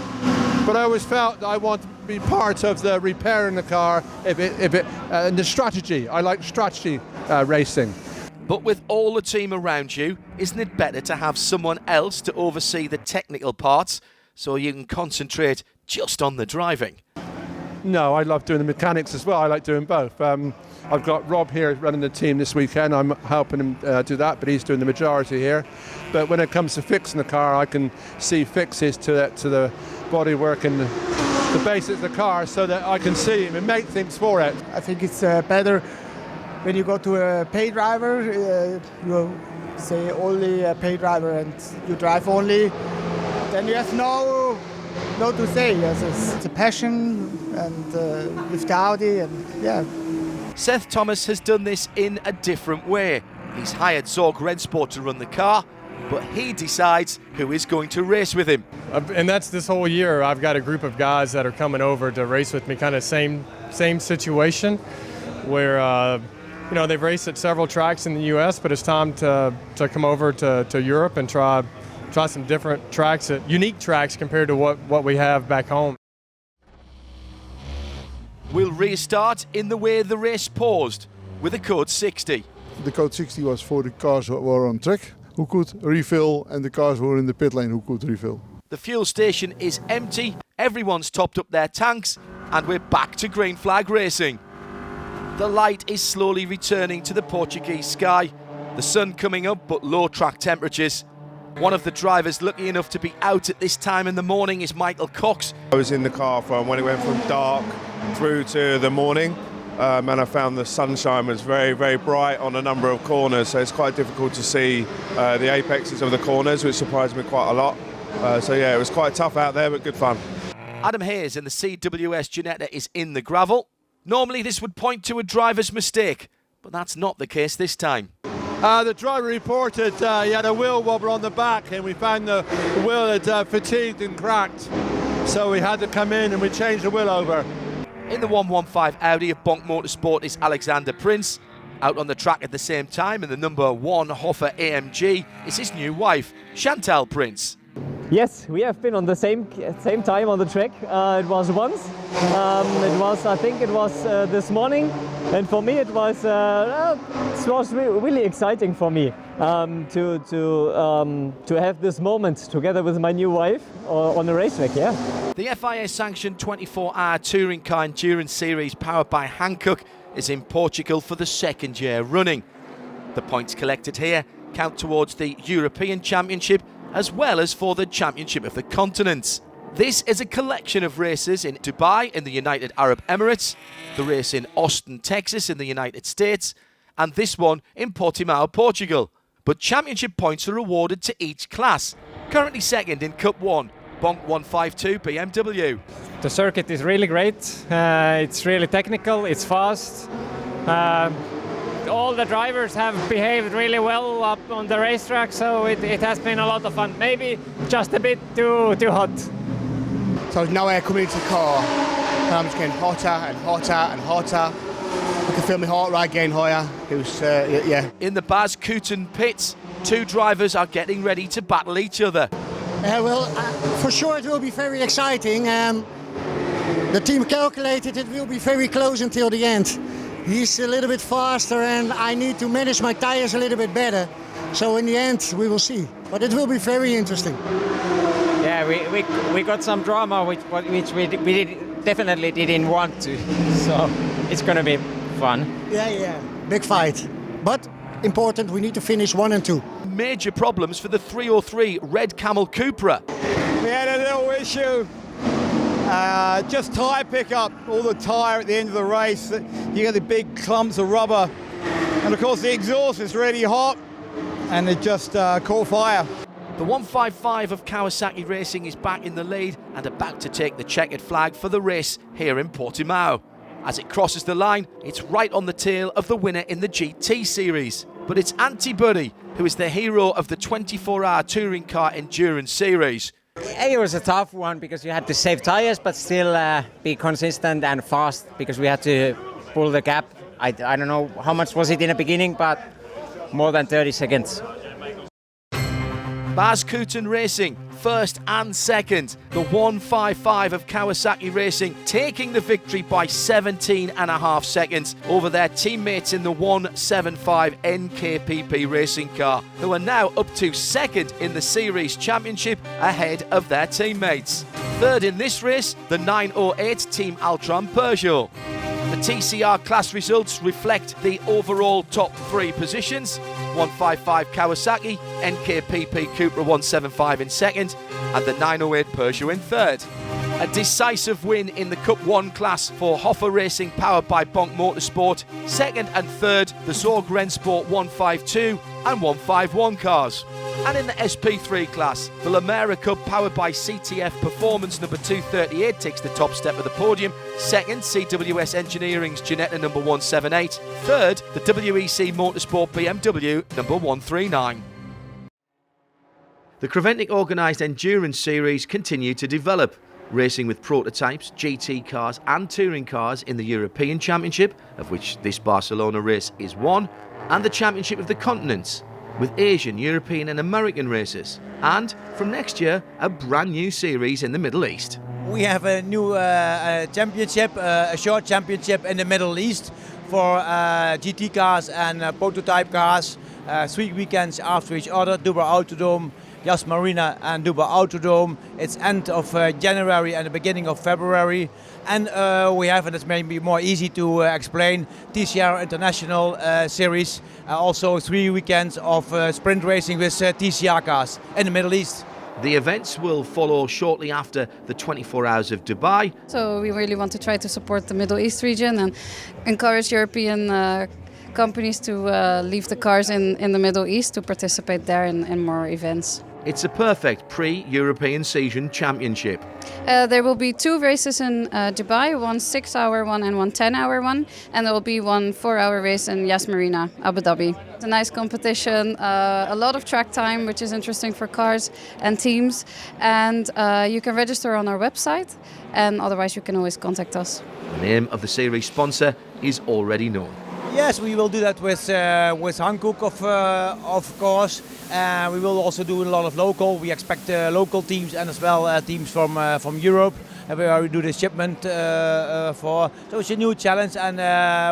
But I always felt that I want to be part of the repairing the car, and the strategy. I like strategy racing. But with all the team around you, isn't it better to have someone else to oversee the technical parts so you can concentrate just on the driving? No, I love doing the mechanics as well. I like doing both. I've got Rob here running the team this weekend. I'm helping him do that, but he's doing the majority here. But when it comes to fixing the car, I can see fixes to the bodywork and the basics of the car so that I can see him and make things for it. I think it's better when you go to a pay driver, you say only a pay driver and you drive only, then you have no to say. Yes, it's a passion and with the Audi and yeah. Seth Thomas has done this in a different way. He's hired Zorg Red Sport to run the car, but he decides who is going to race with him. And that's this whole year. I've got a group of guys that are coming over to race with me, kind of same situation, where they've raced at several tracks in the U.S., but it's time to come over to Europe and try some different tracks, unique tracks compared to what we have back home. We'll restart in the way the race paused, with a code 60. The code 60 was for the cars who were on track, who could refill, and the cars who were in the pit lane who could refill. The fuel station is empty, everyone's topped up their tanks, and we're back to green flag racing. The light is slowly returning to the Portuguese sky. The sun coming up, but low track temperatures. One of the drivers lucky enough to be out at this time in the morning is Michael Cox. I was in the car from when it went from dark through to the morning, and I found the sunshine was very, very bright on a number of corners, so it's quite difficult to see the apexes of the corners, which surprised me quite a lot. So yeah, it was quite tough out there, but good fun. Adam Hayes in the CWS Ginetta is in the gravel. Normally this would point to a driver's mistake, but that's not the case this time. The driver reported he had a wheel wobble on the back, and we found the wheel had fatigued and cracked. So we had to come in and we changed the wheel over. In the 115 Audi of Bonk Motorsport is Alexander Prince. Out on the track at the same time in the number 1 Hoffer AMG is his new wife, Chantal Prince. Yes, we have been on the same time on the track. It was once. I think it was this morning, and for me it was really exciting for me to have this moment together with my new wife on the racetrack. Yeah. The FIA-sanctioned 24-hour touring car endurance series powered by Hankook is in Portugal for the second year running. The points collected here count towards the European Championship as well as for the Championship of the Continents. This is a collection of races in Dubai in the United Arab Emirates, the race in Austin, Texas in the United States, and this one in Portimao, Portugal. But championship points are awarded to each class. Currently second in Cup 1, Bonk 152 BMW. The circuit is really great. It's really technical, it's fast. All the drivers have behaved really well up on the racetrack, so it has been a lot of fun. Maybe just a bit too hot. So there's no air coming into the car. And I'm just getting hotter and hotter and hotter. I can feel my heart rate getting higher. It was, yeah. In the Bas Koeten pits, two drivers are getting ready to battle each other. For sure it will be very exciting. The team calculated it will be very close until the end. He's a little bit faster and I need to manage my tires a little bit better. So in the end we will see. But it will be very interesting. Yeah, we got some drama which we definitely didn't want to. So it's going to be fun. Yeah. Big fight. But important, we need to finish 1 and 2. Major problems for the 303 Red Camel Cupra. We had a little issue. Just tyre pickup, all the tyre at the end of the race. You get the big clumps of rubber. And of course the exhaust is really hot and it just caught fire. The 155 of Kawasaki Racing is back in the lead and about to take the checkered flag for the race here in Portimao. As it crosses the line, it's right on the tail of the winner in the GT series. But it's Antibody who is the hero of the 24-hour touring car endurance series. It was a tough one because you had to save tires but still be consistent and fast because we had to pull the gap. I don't know how much was it in the beginning, but more than 30 seconds. Bas Koeten Racing, first and second. The 155 of Kawasaki Racing taking the victory by 17.5 seconds over their teammates in the 175 NKPP racing car, who are now up to second in the series championship ahead of their teammates. Third in this race, the 908 Team Altron Pershore. The TCR class results reflect the overall top 3 positions. 155 Kawasaki, NKPP Cupra 175 in second, and the 908 Pershore in third. A decisive win in the Cup 1 class for Hoffa Racing powered by Bonk Motorsport. Second and third, the Zorg Rensport 152 and 151 cars. And in the SP3 class, the Lemare Cup powered by CTF Performance number 238 takes the top step of the podium. Second, CWS Engineering's Ginetta number 178. Third, the WEC Motorsport BMW number 139. The Creventic organised endurance series continue to develop, racing with prototypes, GT cars and touring cars in the European Championship, of which this Barcelona race is one, and the Championship of the Continents, with Asian, European and American races. And from next year, a brand new series in the Middle East. We have a new championship, a short championship in the Middle East for GT cars and prototype cars. 3 weekends after each other, Dubai Autodrome, Yas Marina and Dubai Autodrome. It's end of January and the beginning of February. And we have, and it's maybe more easy to explain, TCR International Series. Also 3 weekends of sprint racing with TCR cars in the Middle East. The events will follow shortly after the 24 Hours of Dubai. So we really want to try to support the Middle East region and encourage European companies to leave the cars in the Middle East to participate there in more events. It's a perfect pre-European season championship. There will be 2 races in Dubai, one 6-hour one and one 10-hour one, and there will be one 4-hour race in Yas Marina, Abu Dhabi. It's a nice competition, a lot of track time, which is interesting for cars and teams, and you can register on our website, and otherwise you can always contact us. The name of the series sponsor is already known. Yes, we will do that with Hankook, of course. We will also do a lot of local. We expect local teams and as well teams from Europe. Where we do the shipment for. So it's a new challenge, and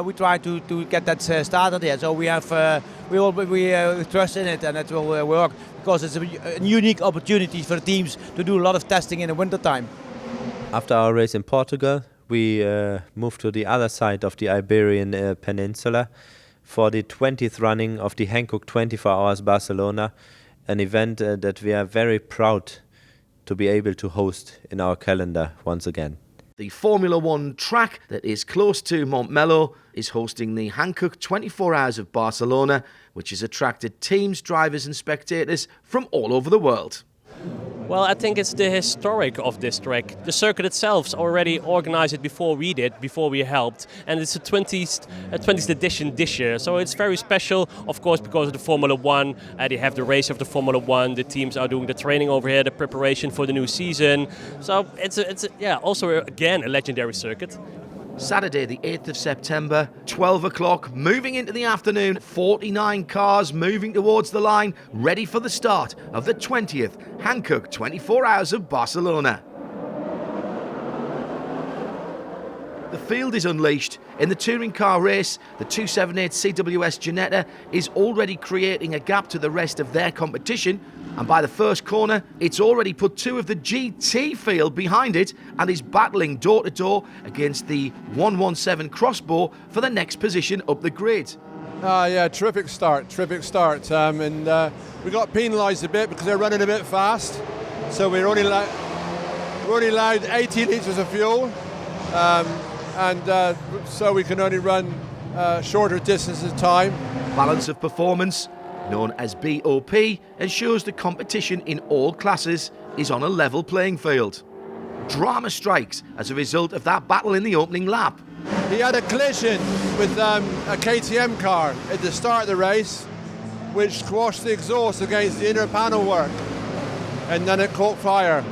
we try to get that started here. So we trust in it, and it will work because it's a unique opportunity for the teams to do a lot of testing in the winter time. After our race in Portugal, we moved to the other side of the Iberian Peninsula for the 20th running of the Hankook 24 Hours Barcelona, an event that we are very proud to be able to host in our calendar once again. The Formula One track that is close to Montmello is hosting the Hankook 24 Hours of Barcelona, which has attracted teams, drivers and spectators from all over the world. Well, I think it's the historic of this track. The circuit itself already organized it before we did, before we helped, and it's the 20th edition this year. So it's very special, of course, because of the Formula One. They have the race of the Formula One. The teams are doing the training over here, the preparation for the new season. So it's also again a legendary circuit. Saturday the 8th of September, 12 o'clock, moving into the afternoon, 49 cars moving towards the line, ready for the start of the 20th Hankook 24 Hours of Barcelona. The field is unleashed. In the touring car race, the 278 CWS Ginetta is already creating a gap to the rest of their competition, and by the first corner, it's already put two of the GT field behind it and is battling door-to-door against the 117 Crossbow for the next position up the grid. Yeah, terrific start. And we got penalised a bit because they're running a bit fast, so we're only allowed 80 litres of fuel. So we can only run shorter distances of time. Balance of performance, known as BOP, ensures the competition in all classes is on a level playing field. Drama strikes as a result of that battle in the opening lap. He had a collision with a KTM car at the start of the race, which squashed the exhaust against the inner panel work, and then it caught fire.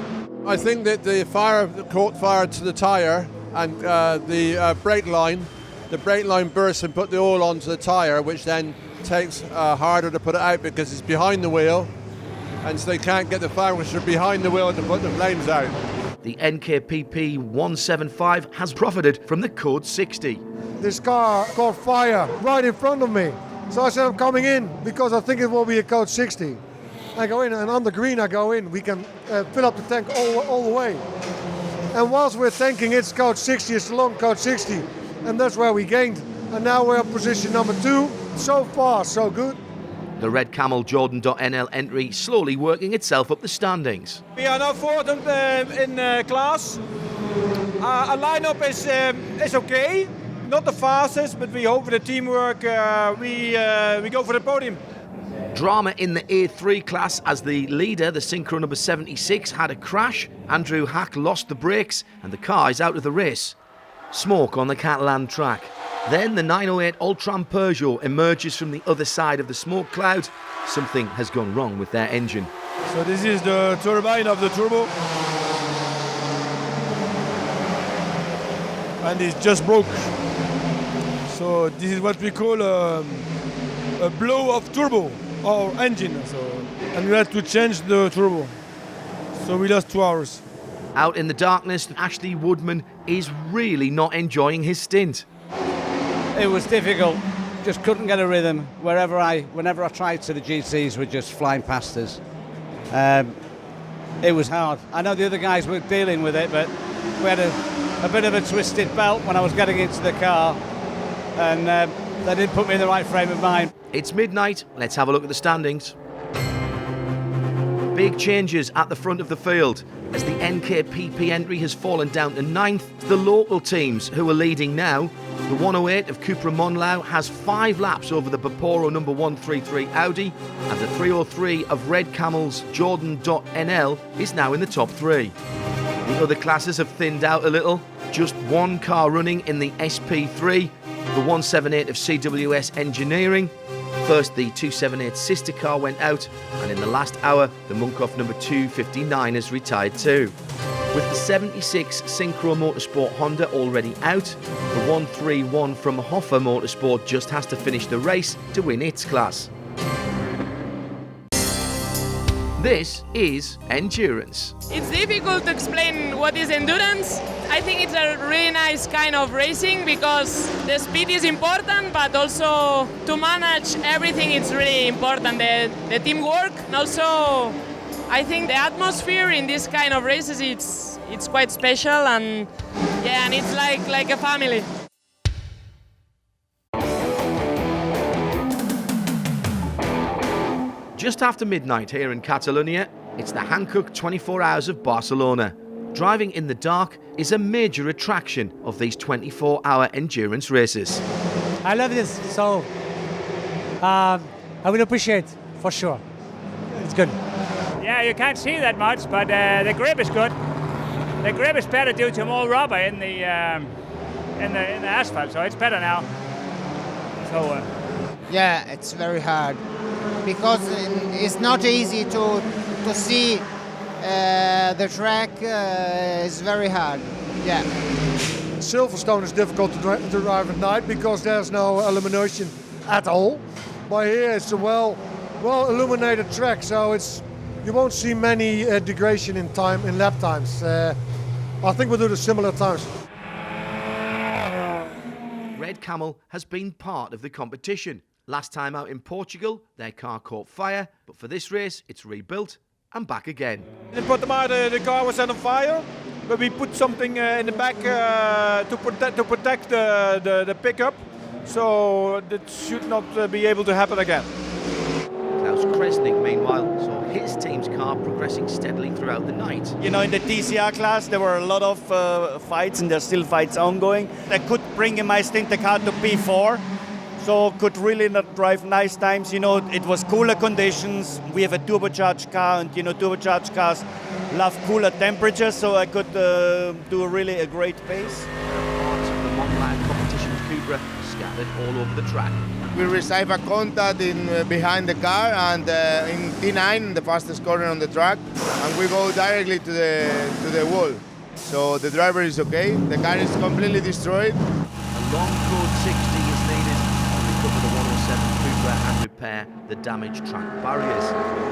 I think that the fire caught fire to the tyre, and the brake line burst and put the oil onto the tyre, which then takes harder to put it out because it's behind the wheel, and so they can't get the fire extinguisher behind the wheel to put the flames out. The NKPP 175 has profited from the code 60. This car caught fire right in front of me, so I said I'm coming in because I think it will be a code 60. I go in, and on the green I go in. We can fill up the tank all the way. And whilst we're tanking, it's code 60, it's the long code 60, and that's where we gained. And now we're in position number 2. So far, so good. The Red Camel Jordan.nl entry slowly working itself up the standings. We are now fourth in class. Our lineup is okay, not the fastest, but we hope with the teamwork we go for the podium. Drama in the A3 class as the leader, the Synchro number 76, had a crash. Andrew Hack lost the brakes and the car is out of the race. Smoke on the Catalan track. Then the 908 Ultram Pershore emerges from the other side of the smoke cloud. Something has gone wrong with their engine. So this is the turbine of the turbo. And it's just broke. So this is what we call a blow of turbo or engine. And we had to change the turbo. So we lost 2 hours. Out in the darkness, Ashley Woodman is really not enjoying his stint. It was difficult, just couldn't get a rhythm. Whenever I tried to, the GTs were just flying past us. It was hard. I know the other guys were dealing with it, but we had a bit of a twisted belt when I was getting into the car, and they didn't put me in the right frame of mind. It's midnight, let's have a look at the standings. Big changes at the front of the field as the NKPP entry has fallen down to 9th. The local teams who are leading now, the 108 of Cupra Monlau has 5 laps over the Baporo number 133 Audi, and the 303 of Red Camel's Jordan.nl is now in the top 3. The other classes have thinned out a little, just 1 car running in the SP3, the 178 of CWS Engineering. First, the 278 sister car went out, and in the last hour, the Munkoff number 259 has retired too. With the 76 Synchro Motorsport Honda already out, the 131 from Hoffa Motorsport just has to finish the race to win its class. This is endurance. It's difficult to explain what is endurance. I think it's a really nice kind of racing because the speed is important, but also to manage everything it's really important. The teamwork, and also I think the atmosphere in this kind of races it's quite special, and yeah, and it's like a family. Just after midnight here in Catalonia, it's the Hankook 24 Hours of Barcelona. Driving in the dark is a major attraction of these 24-hour endurance races. I love this, so I will appreciate for sure. It's good. Yeah, you can't see that much, but the grip is good. The grip is better due to more rubber in the asphalt, so it's better now. So. Yeah, it's very hard because it's not easy to see the track. It's very hard. Yeah. Silverstone is difficult to drive at night because there's no illumination at all. But here it's a well illuminated track, so you won't see many degradation in lap times. I think we'll do the similar times. Red Camel has been part of the competition. Last time out in Portugal, their car caught fire, but for this race, it's rebuilt and back again. In Portimao, the car was set on fire, but we put something in the back to protect the pickup, so that should not be able to happen again. Klaus Kresnik, meanwhile, saw his team's car progressing steadily throughout the night. You know, in the TCR class, there were a lot of fights, and there's still fights ongoing. I could bring in my stint the car to P4. So could really not drive nice times. You know, it was cooler conditions. We have a turbocharged car, and you know, turbocharged cars love cooler temperatures. So I could do really a great pace. Parts of the Moly competition Cupra scattered all over the track. We receive a contact behind the car, and in T9, the fastest corner on the track, and we go directly to the wall. So the driver is okay. The car is completely destroyed. A long code 60 is needed to recover the 107 Cupra and repair the damaged track barriers.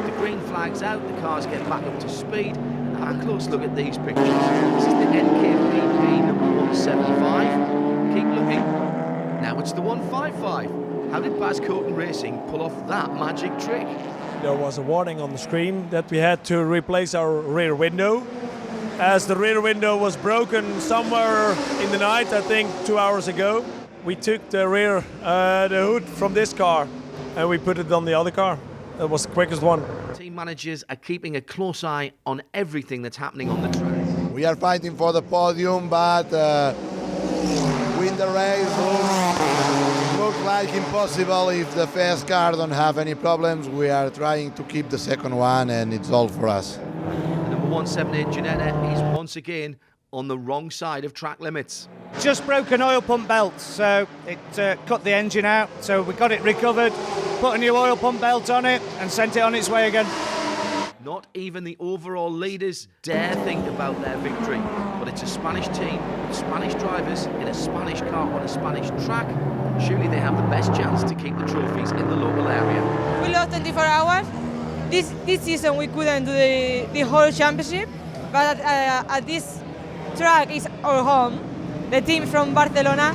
The green flag's out, the cars get back up to speed. And have a close look at these pictures. This is the NKPP number 175. Keep looking. Now it's the 155. How did Baz Coton Racing pull off that magic trick? There was a warning on the screen that we had to replace our rear window. As the rear window was broken somewhere in the night, I think 2 hours ago, we took the hood from this car and we put it on the other car. That was the quickest one. Team managers are keeping a close eye on everything that's happening on the track. We are fighting for the podium, but win the race looks like impossible if the first car don't have any problems. We are trying to keep the second one, and it's all for us. Number 178 Ginetta is once again on the wrong side of track limits. Just broke an oil pump belt, so it cut the engine out. So we got it recovered, put a new oil pump belt on it, and sent it on its way again. Not even the overall leaders dare think about their victory. But it's a Spanish team, Spanish drivers in a Spanish car on a Spanish track. Surely they have the best chance to keep the trophies in the local area. We lost 24 hours. This season we couldn't do the whole championship, but at this track is our home. The team from Barcelona,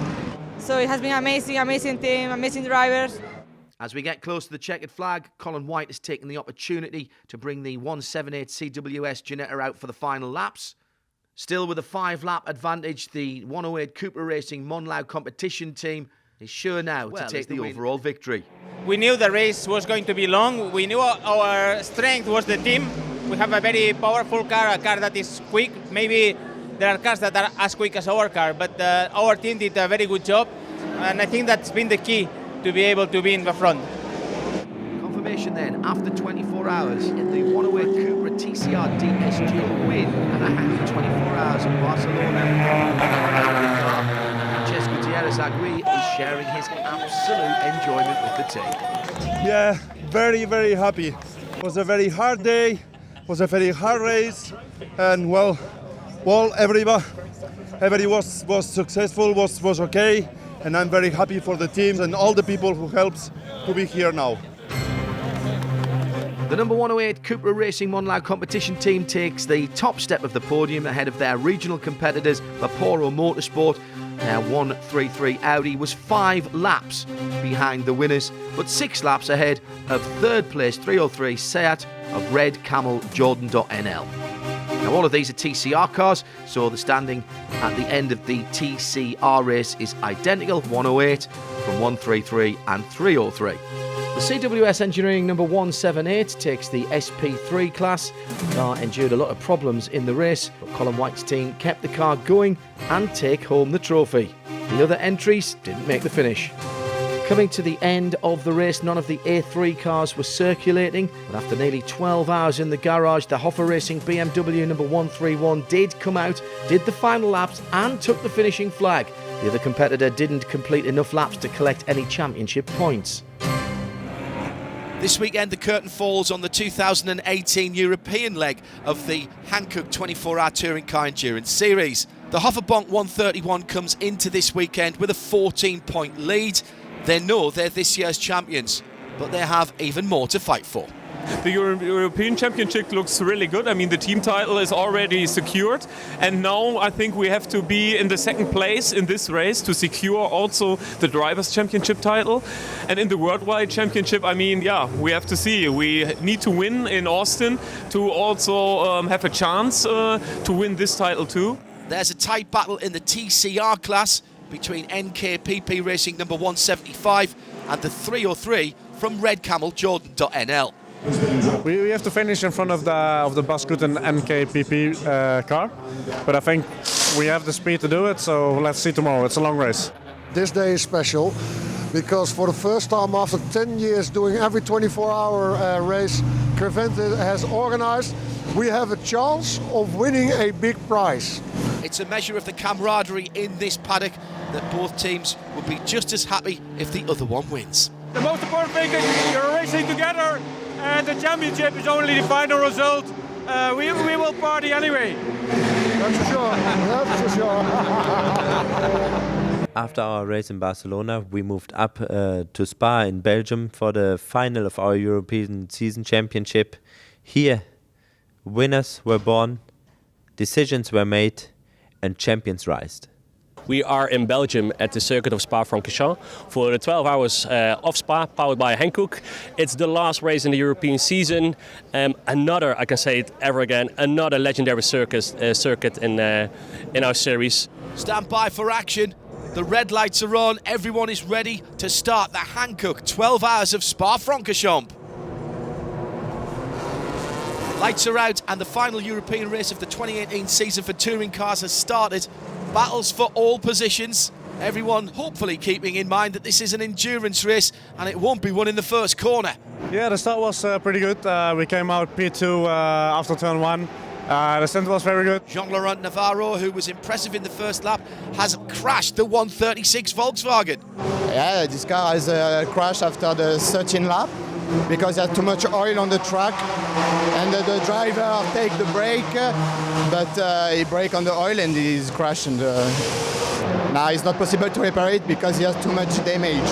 so it has been amazing team, amazing drivers. As we get close to the checkered flag, Colin White has taken the opportunity to bring the 178 CWS Ginetta out for the final laps. Still with a 5-lap advantage, the 108 Cupra Racing Moly competition team is sure now to take the overall victory. We knew the race was going to be long. We knew our strength was the team. We have a very powerful car, a car that is quick. Maybe there are cars that are as quick as our car, but our team did a very good job, and I think that's been the key to be able to be in the front. Confirmation then, after 24 hours, in the 108 Cupra TCR DSG win and a happy 24 hours in Barcelona. Francesco Gutierrez Agui is sharing his absolute enjoyment with the team. Yeah, very, very happy. It was a very hard day, it was a very hard race, and well, everybody was successful, was okay. And I'm very happy for the teams and all the people who helps to be here now. The number 108 Cupra Racing Moly competition team takes the top step of the podium ahead of their regional competitors, Pershore Motorsport. Their 133 Audi was 5 laps behind the winners, but 6 laps ahead of third place 303 Seat of Red Camel Jordan.nl. Now all of these are TCR cars, so the standing at the end of the TCR race is identical, 108 from 133 and 303. The CWS Engineering number 178 takes the SP3 class. The car endured a lot of problems in the race, but Colin White's team kept the car going and take home the trophy. The other entries didn't make the finish. Coming to the end of the race, none of the A3 cars were circulating, but after nearly 12 hours in the garage, the Hoffa Racing BMW number 131 did come out, did the final laps and took the finishing flag. The other competitor didn't complete enough laps to collect any championship points. This weekend the curtain falls on the 2018 European leg of the Hankook 24H Touring Car Endurance Series. The Hoffa 131 comes into this weekend with a 14-point lead. They know they're this year's champions, but they have even more to fight for. The European Championship looks really good. I mean, the team title is already secured, and now I think we have to be in the second place in this race to secure also the Drivers' Championship title. And in the Worldwide Championship, I mean, yeah, we have to see. We need to win in Austin to also have a chance to win this title too. There's a tight battle in the TCR class between NKPP Racing number 175 and the 303 from Red Camel Jordan.nl. We have to finish in front of the Bascut and NKPP car, but I think we have the speed to do it, so let's see tomorrow. It's a long race. This day is special because for the first time after 10 years doing every 24-hour race Creventic has organized, we have a chance of winning a big prize. It's a measure of the camaraderie in this paddock that both teams would be just as happy if the other one wins. The most important thing is you're racing together, and the championship is only the final result. We will party anyway. That's for sure. That's for sure. After our race in Barcelona, we moved up to Spa in Belgium for the final of our European Season Championship. Here, winners were born, decisions were made, and champions rised. We are in Belgium at the circuit of Spa-Francorchamps for the 12 hours of Spa, powered by Hankook. It's the last race in the European season. Another, I can say it ever again, another legendary circuit in our series. Stand by for action. The red lights are on. Everyone is ready to start the Hankook 12 hours of Spa-Francorchamps. Lights are out and the final European race of the 2018 season for touring cars has started. Battles for all positions. Everyone hopefully keeping in mind that this is an endurance race and it won't be won in the first corner. Yeah, the start was pretty good. We came out P2 after turn 1. The stint was very good. Jean-Laurent Navarro, who was impressive in the first lap, has crashed the 136 Volkswagen. Yeah, this car has crashed after the 13th lap because he had too much oil on the track, and the driver take the brake, but he brake on the oil and he's crashed. And now it's not possible to repair it because he has too much damage.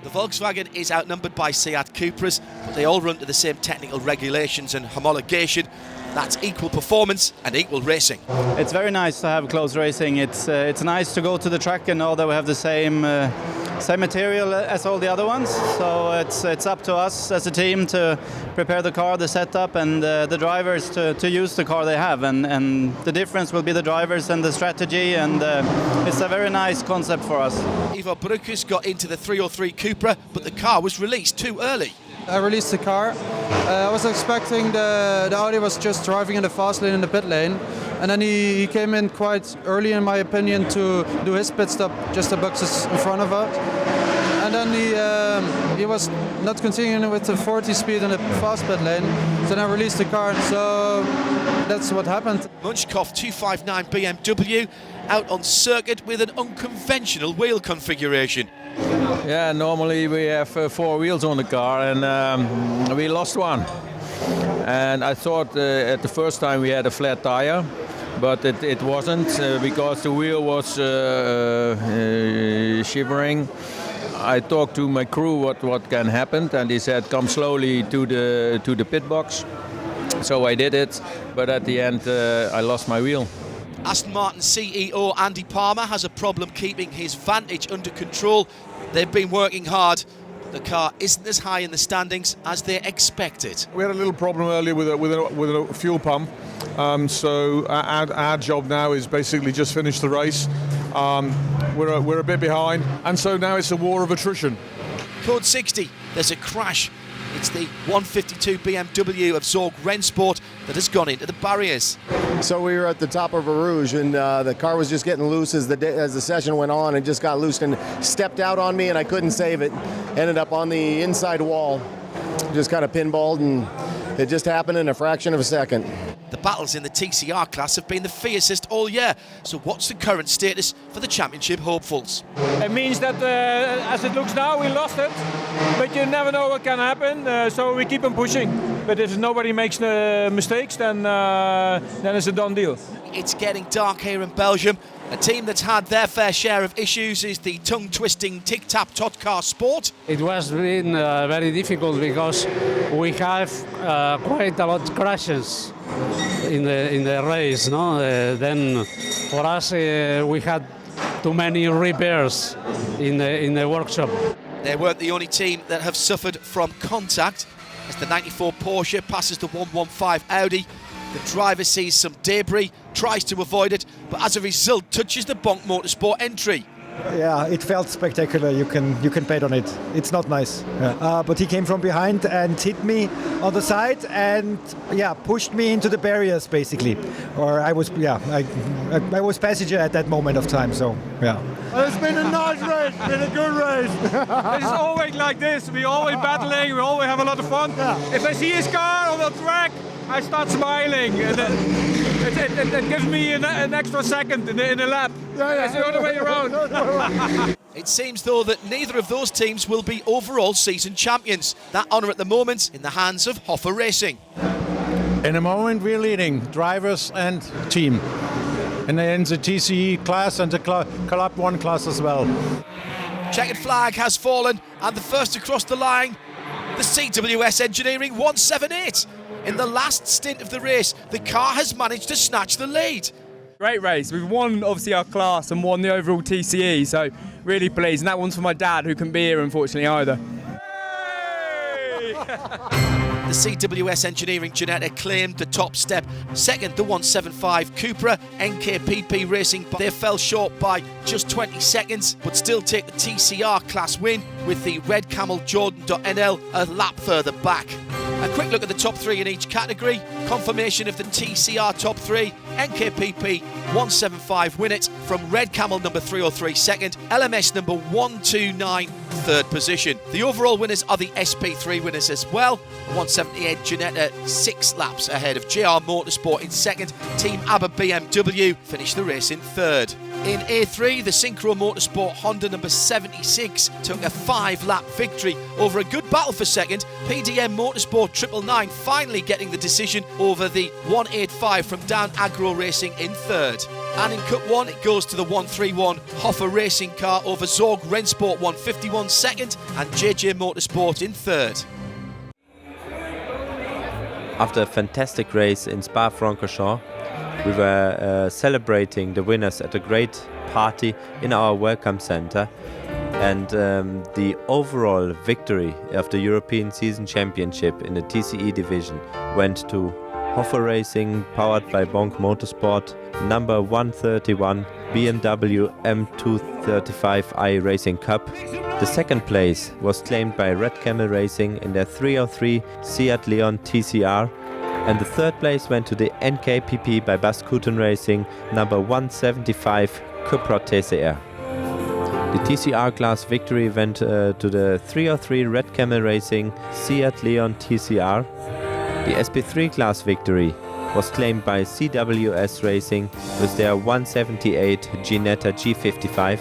The Volkswagen is outnumbered by Seat Cupras, but they all run to the same technical regulations and homologation. That's equal performance and equal racing. It's very nice to have close racing. It's nice to go to the track and know that we have the same material as all the other ones. So it's up to us as a team to prepare the car, the setup, and the drivers to use the car they have. And the difference will be the drivers and the strategy. And it's a very nice concept for us. Ivo Brukus got into the 303 Cupra, but the car was released too early. I released the car. I was expecting the Audi was just driving in the fast lane in the pit lane, and then he came in quite early, in my opinion, to do his pit stop just the boxes in front of us. And then he was not continuing with the 40 speed in the fast pit lane, so then I released the car. So that's what happened. Munchkov 259 BMW out on circuit with an unconventional wheel configuration. Yeah, normally we have 4 wheels on the car, and we lost one. And I thought at the first time we had a flat tire, but it wasn't because the wheel was shivering. I talked to my crew what can happen, and they said come slowly to the pit box. So I did it, but at the end I lost my wheel. Aston Martin CEO Andy Palmer has a problem keeping his Vantage under control. They've been working hard. The car isn't as high in the standings as they expected. We had a little problem earlier with a fuel pump. So our job now is basically just finish the race. We're a bit behind, and so now it's a war of attrition. Code 60, there's a crash It's the 152 BMW of Zorg Rensport that has gone into the barriers. So we were at the top of a Rouge, and the car was just getting loose as the session went on, and just got loose and stepped out on me, and I couldn't save it. Ended up on the inside wall, just kind of pinballed, and it just happened in a fraction of a second. The battles in the TCR class have been the fiercest all year. So what's the current status for the championship hopefuls? It means that as it looks now, we lost it, but you never know what can happen, so we keep on pushing. But if nobody makes mistakes, then it's a done deal. It's getting dark here in Belgium. A team that's had their fair share of issues is the tongue-twisting tic-tap-tot car sport. It was been very difficult because we have quite a lot of crashes in the race. No, then for us we had too many repairs in the workshop. They weren't the only team that have suffered from contact. As the 94 Porsche passes the 115 Audi, the driver sees some debris, tries to avoid it, but as a result touches the Bonk Motorsport entry. Yeah, it felt spectacular. You can bet on it. It's not nice. Yeah. But he came from behind and hit me on the side and pushed me into the barriers basically. Or I was I was passenger at that moment of time. So yeah. It's been a nice race. It's been a good race. It's always like this. We always battling. We always have a lot of fun. Yeah. If I see his car on the track, I start smiling. It gives me an extra second in a lap. It's the other way around. It seems, though, that neither of those teams will be overall season champions. That honour at the moment in the hands of Hoffa Racing. In the moment, we're leading drivers and team. And in the TCE class and the Club 1 class as well. Checkered flag has fallen, and the first to cross the line, the CWS Engineering 178. In the last stint of the race, the car has managed to snatch the lead. Great race. We've won, obviously, our class and won the overall TCE, so really pleased. And that one's for my dad, who couldn't be here, unfortunately, either. The CWS Engineering Ginetta claimed the top step. Second, the 175 Cupra NKPP Racing. They fell short by just 20 seconds, but still take the TCR class win with the Red Camel Jordan.NL a lap further back. A quick look at the top three in each category. Confirmation of the TCR top three. NKPP 175 win it from Red Camel number 303 second, LMS number 129 third position. The overall winners are the SP3 winners as well. 178 Ginetta 6 laps ahead of JR Motorsport in second. Team ABBA BMW finished the race in third. In A3, the Synchro Motorsport Honda number 76 took a 5-lap victory over a good battle for second. PDM Motorsport 999 finally getting the decision over the 185 from Down Agro Racing in third. And in Cup 1, it goes to the 131 Hoffa Racing car over Zorg Rensport 151 second and JJ Motorsport in third. After a fantastic race in Spa-Francorchamps, we were celebrating the winners at a great party in our welcome center, and the overall victory of the European Season Championship in the TCE division went to Hoffa Racing, powered by Bonk Motorsport, number 131 BMW M235i Racing Cup. The second place was claimed by Red Camel Racing in their 303 Seat Leon TCR, and the third place went to the NKPP by Baskuten Racing, number 175 Cupra TCR. The TCR class victory went to the 303 Red Camel Racing Seat Leon TCR. The SP3 class victory was claimed by CWS Racing with their 178 Ginetta G55.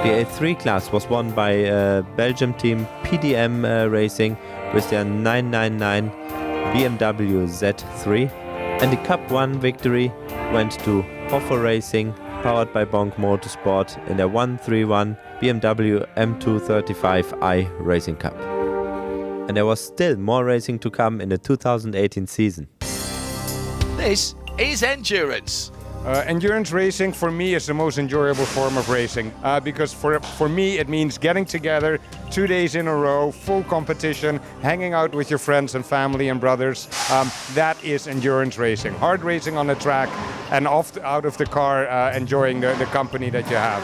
The A3 class was won by Belgium team PDM Racing with their 999 BMW Z3. And the Cup 1 victory went to Hoffa Racing, powered by Bonk Motorsport, in their 131 BMW M235i Racing Cup. And there was still more racing to come in the 2018 season. This is endurance. Endurance racing for me is the most enjoyable form of racing because for me it means getting together 2 days in a row, full competition, hanging out with your friends and family and brothers. That is endurance racing. Hard racing on the track and out of the car enjoying the company that you have.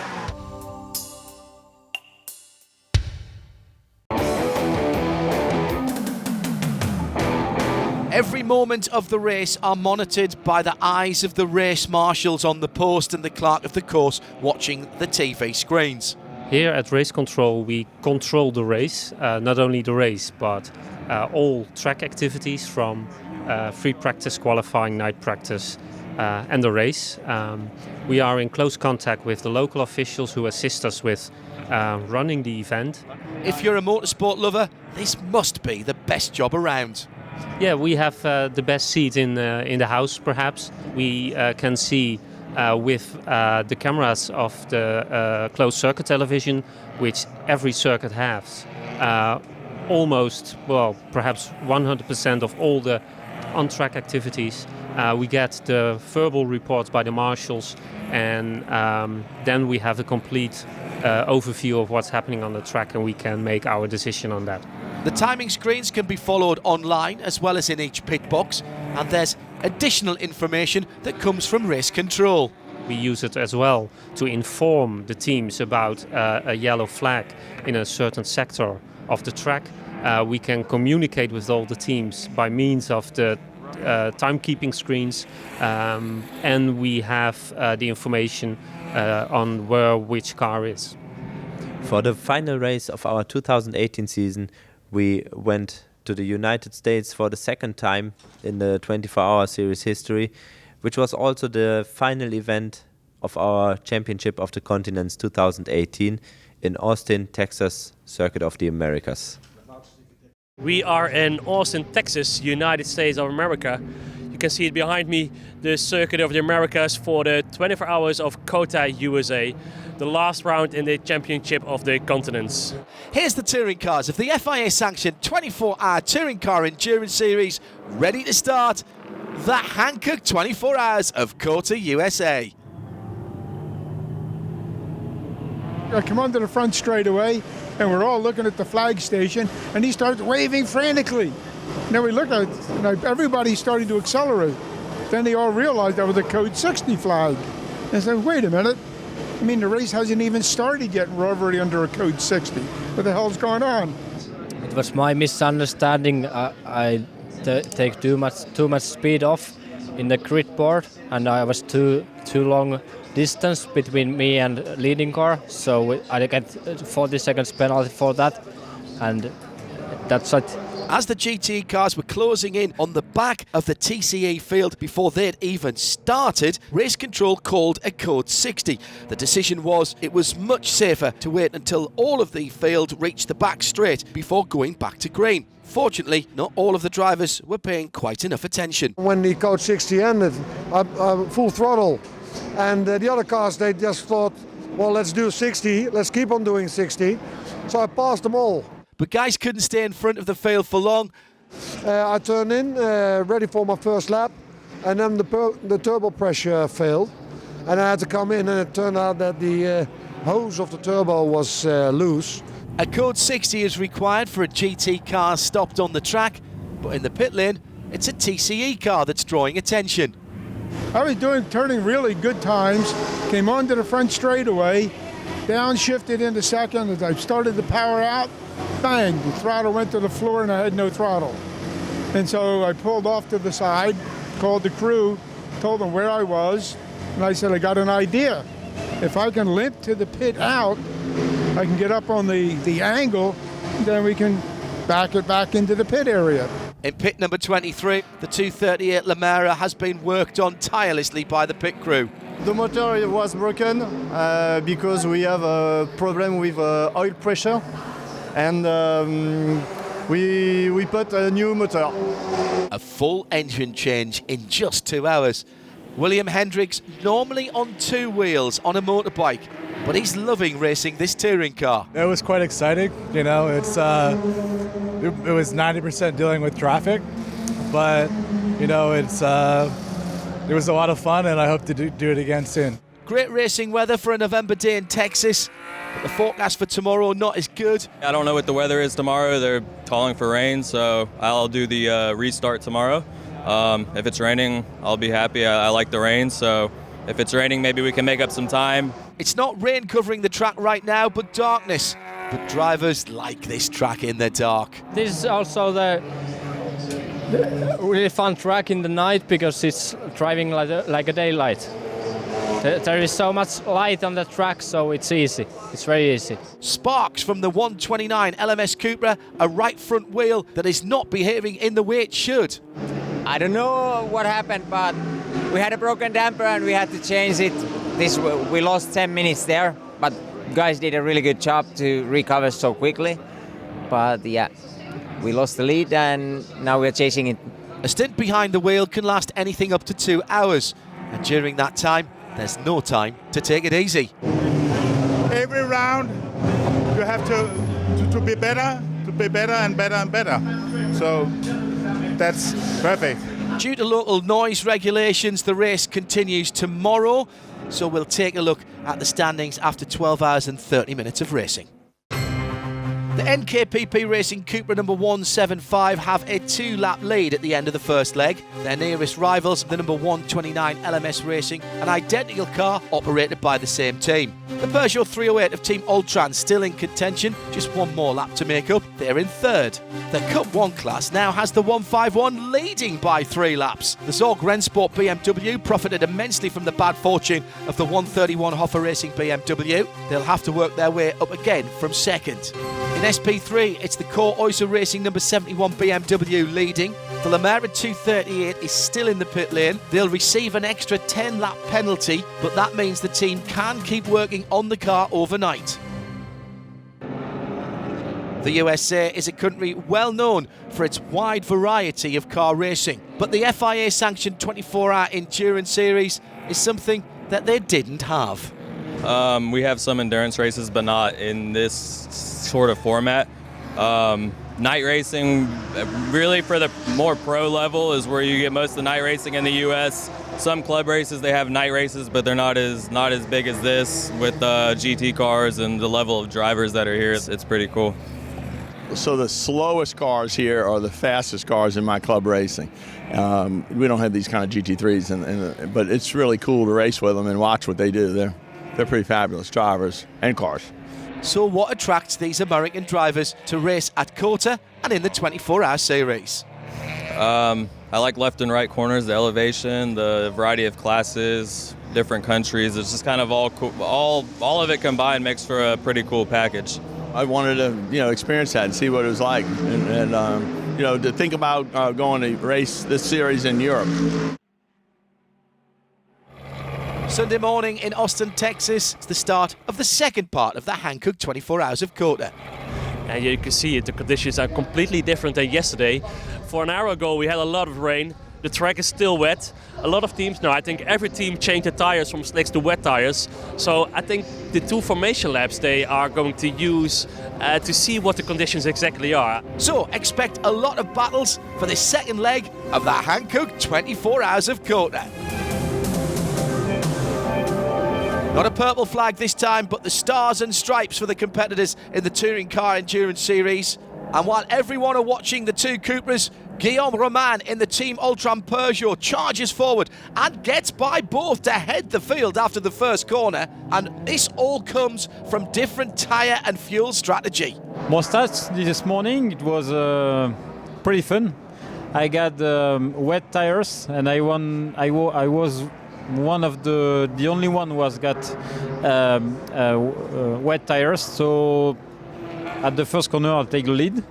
Every moment of the race are monitored by the eyes of the race marshals on the post and the clerk of the course watching the TV screens. Here at Race Control we control the race, not only the race but all track activities from free practice, qualifying, night practice and the race. We are in close contact with the local officials who assist us with running the event. If you're a motorsport lover, this must be the best job around. Yeah, we have the best seat in the house perhaps. We can see with the cameras of the closed circuit television, which every circuit has, almost, well, perhaps 100% of all the on-track activities. We get the verbal reports by the marshals, and then we have a complete overview of what's happening on the track, and we can make our decision on that. The timing screens can be followed online as well as in each pit box, and there's additional information that comes from Race Control. We use it as well to inform the teams about a yellow flag in a certain sector of the track. We can communicate with all the teams by means of the timekeeping screens, and we have the information on where which car is. For the final race of our 2018 season, we went to the United States for the second time in the 24-hour series history, which was also the final event of our Championship of the Continents 2018 in Austin, Texas, Circuit of the Americas. We are in Austin, Texas, United States of America. You can see it behind me, the Circuit of the Americas for the 24 Hours of COTA, USA, the last round in the Championship of the Continents. Here's the touring cars of the FIA-sanctioned 24-hour Touring Car Endurance Series, ready to start the Hankook 24 Hours of COTA, USA. I come onto the front straightaway, and we're all looking at the flag station, and he starts waving frantically. Now we look at it, and everybody's starting to accelerate. Then they all realized that was a code 60 flag. And I said, wait a minute. I mean, the race hasn't even started yet, and we're already under a code 60. What the hell's going on? It was my misunderstanding. I take too much speed off in the grid board, and I was too long distance between me and leading car, so I get 40 seconds penalty for that, and that's it. As the GT cars were closing in on the back of the TCE field before they'd even started, Race Control called a code 60. The decision was it was much safer to wait until all of the field reached the back straight before going back to green. Fortunately, not all of the drivers were paying quite enough attention. When the code 60 ended, I full throttle, and the other cars, they just thought, well, let's do 60, let's keep on doing 60. So I passed them all. But guys couldn't stay in front of the field for long. I turned in, ready for my first lap, and then the turbo pressure failed. And I had to come in, and it turned out that the hose of the turbo was loose. A code 60 is required for a GT car stopped on the track, but in the pit lane, it's a TCE car that's drawing attention. I was turning really good times, came onto the front straightaway, downshifted into second. As I started to power out, bang, the throttle went to the floor and I had no throttle. And so I pulled off to the side, called the crew, told them where I was, and I said, I got an idea. If I can limp to the pit out, I can get up on the angle, then we can back it back into the pit area. In pit number 23, the 238 Lemare has been worked on tirelessly by the pit crew. The motor was broken because we have a problem with oil pressure, and we put a new motor. A full engine change in just 2 hours. William Hendricks, normally on 2 wheels on a motorbike, but he's loving racing this touring car. It was quite exciting, you know, it was 90% dealing with traffic, but, you know, it was a lot of fun, and I hope to do it again soon. Great racing weather for a November day in Texas, but the forecast for tomorrow not as good. I don't know what the weather is tomorrow. They're calling for rain, so I'll do the restart tomorrow. If it's raining, I'll be happy. I like the rain, so if it's raining, maybe we can make up some time. It's not rain covering the track right now, but darkness. But drivers like this track in the dark. This is also the really fun track in the night because it's driving like a daylight. There is so much light on the track, so it's easy. It's very easy. Sparks from the 129 LMS Cupra, a right front wheel that is not behaving in the way it should. I don't know what happened, but we had a broken damper and we had to change it. We lost 10 minutes there, but guys did a really good job to recover so quickly. But yeah, we lost the lead and now we're chasing it. A stint behind the wheel can last anything up to 2 hours, and during that time, there's no time to take it easy. Every round, you have to be better and better and better. So that's perfect. Due to local noise regulations, the race continues tomorrow. So we'll take a look at the standings after 12 hours and 30 minutes of racing. The NKPP Racing Cupra number 175 have a 2-lap lead at the end of the first leg. Their nearest rivals, the number 129 LMS Racing, an identical car operated by the same team. The Pershore 308 of Team Ultran still in contention, just one more lap to make up. They're in third. The Cup 1 class now has the 151 leading by 3 laps. The Zorg Rensport BMW profited immensely from the bad fortune of the 131 Hoffa Racing BMW. They'll have to work their way up again from second. In SP3, it's the Core Oyster Racing number 71 BMW leading. The Lemare 238 is still in the pit lane. They'll receive an extra 10-lap penalty, but that means the team can keep working on the car overnight. The USA is a country well known for its wide variety of car racing, but the FIA-sanctioned 24-hour endurance series is something that they didn't have. We have some endurance races, but not in this sort of format. Night racing, really for the more pro level, is where you get most of the night racing in the U.S. Some club races, they have night races, but they're not as big as this with GT cars and the level of drivers that are here. It's pretty cool. So the slowest cars here are the fastest cars in my club racing. We don't have these kind of GT3s, but it's really cool to race with them and watch what they do. They're pretty fabulous drivers and cars. So what attracts these American drivers to race at COTA and in the 24-hour series? I like left and right corners, the elevation, the variety of classes, different countries. It's just kind of all cool. All of it combined makes for a pretty cool package. I wanted to, experience that and see what it was like, and to think about going to race this series in Europe. Sunday morning in Austin, Texas, it's the start of the second part of the Hankook 24 Hours of COTA. And you can see it, the conditions are completely different than yesterday. For an hour ago we had a lot of rain, the track is still wet. A lot of teams, I think every team changed the tires from slicks to wet tires. So I think the 2 formation laps they are going to use to see what the conditions exactly are. So expect a lot of battles for the second leg of the Hankook 24 Hours of COTA. Not a purple flag this time, but the stars and stripes for the competitors in the Touring Car Endurance Series. And while everyone are watching the 2 Cupras, Guillaume Roman in the Team Ultran Pershore charges forward and gets by both to head the field after the first corner. And this all comes from different tyre and fuel strategy. Most starts this morning, it was pretty fun. I got wet tires and I was one of the only one who has got wet tires. So at the first corner I'll take the lead,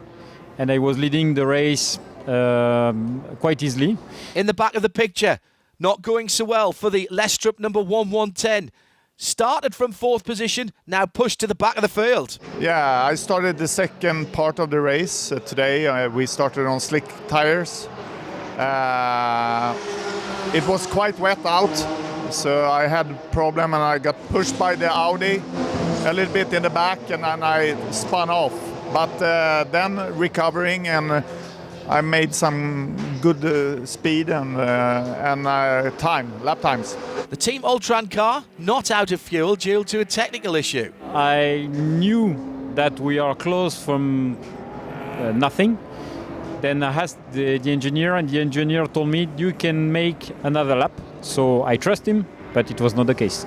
and I was leading the race quite easily. In the back of the picture, not going so well for the Lestrup number 1110. Started from 4th position, now pushed to the back of the field. Yeah, I started the second part of the race today. We started on slick tires. It was quite wet out, so I had a problem and I got pushed by the Audi a little bit in the back and then I spun off. But then recovering, and I made some good speed and lap times. The Team Ultran car not out of fuel due to a technical issue. I knew that we are close from nothing. Then I asked the engineer, and the engineer told me you can make another lap. So I trust him, but it was not the case.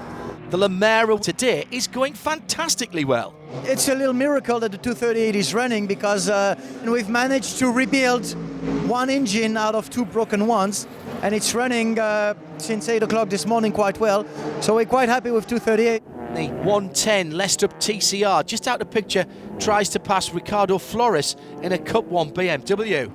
The Lemare today is going fantastically well. It's a little miracle that the 238 is running, because we've managed to rebuild one engine out of 2 broken ones, and it's running since 8 o'clock this morning quite well. So we're quite happy with 238. The 110 Lestrup TCR, just out of picture, tries to pass Ricardo Flores in a Cup 1 BMW.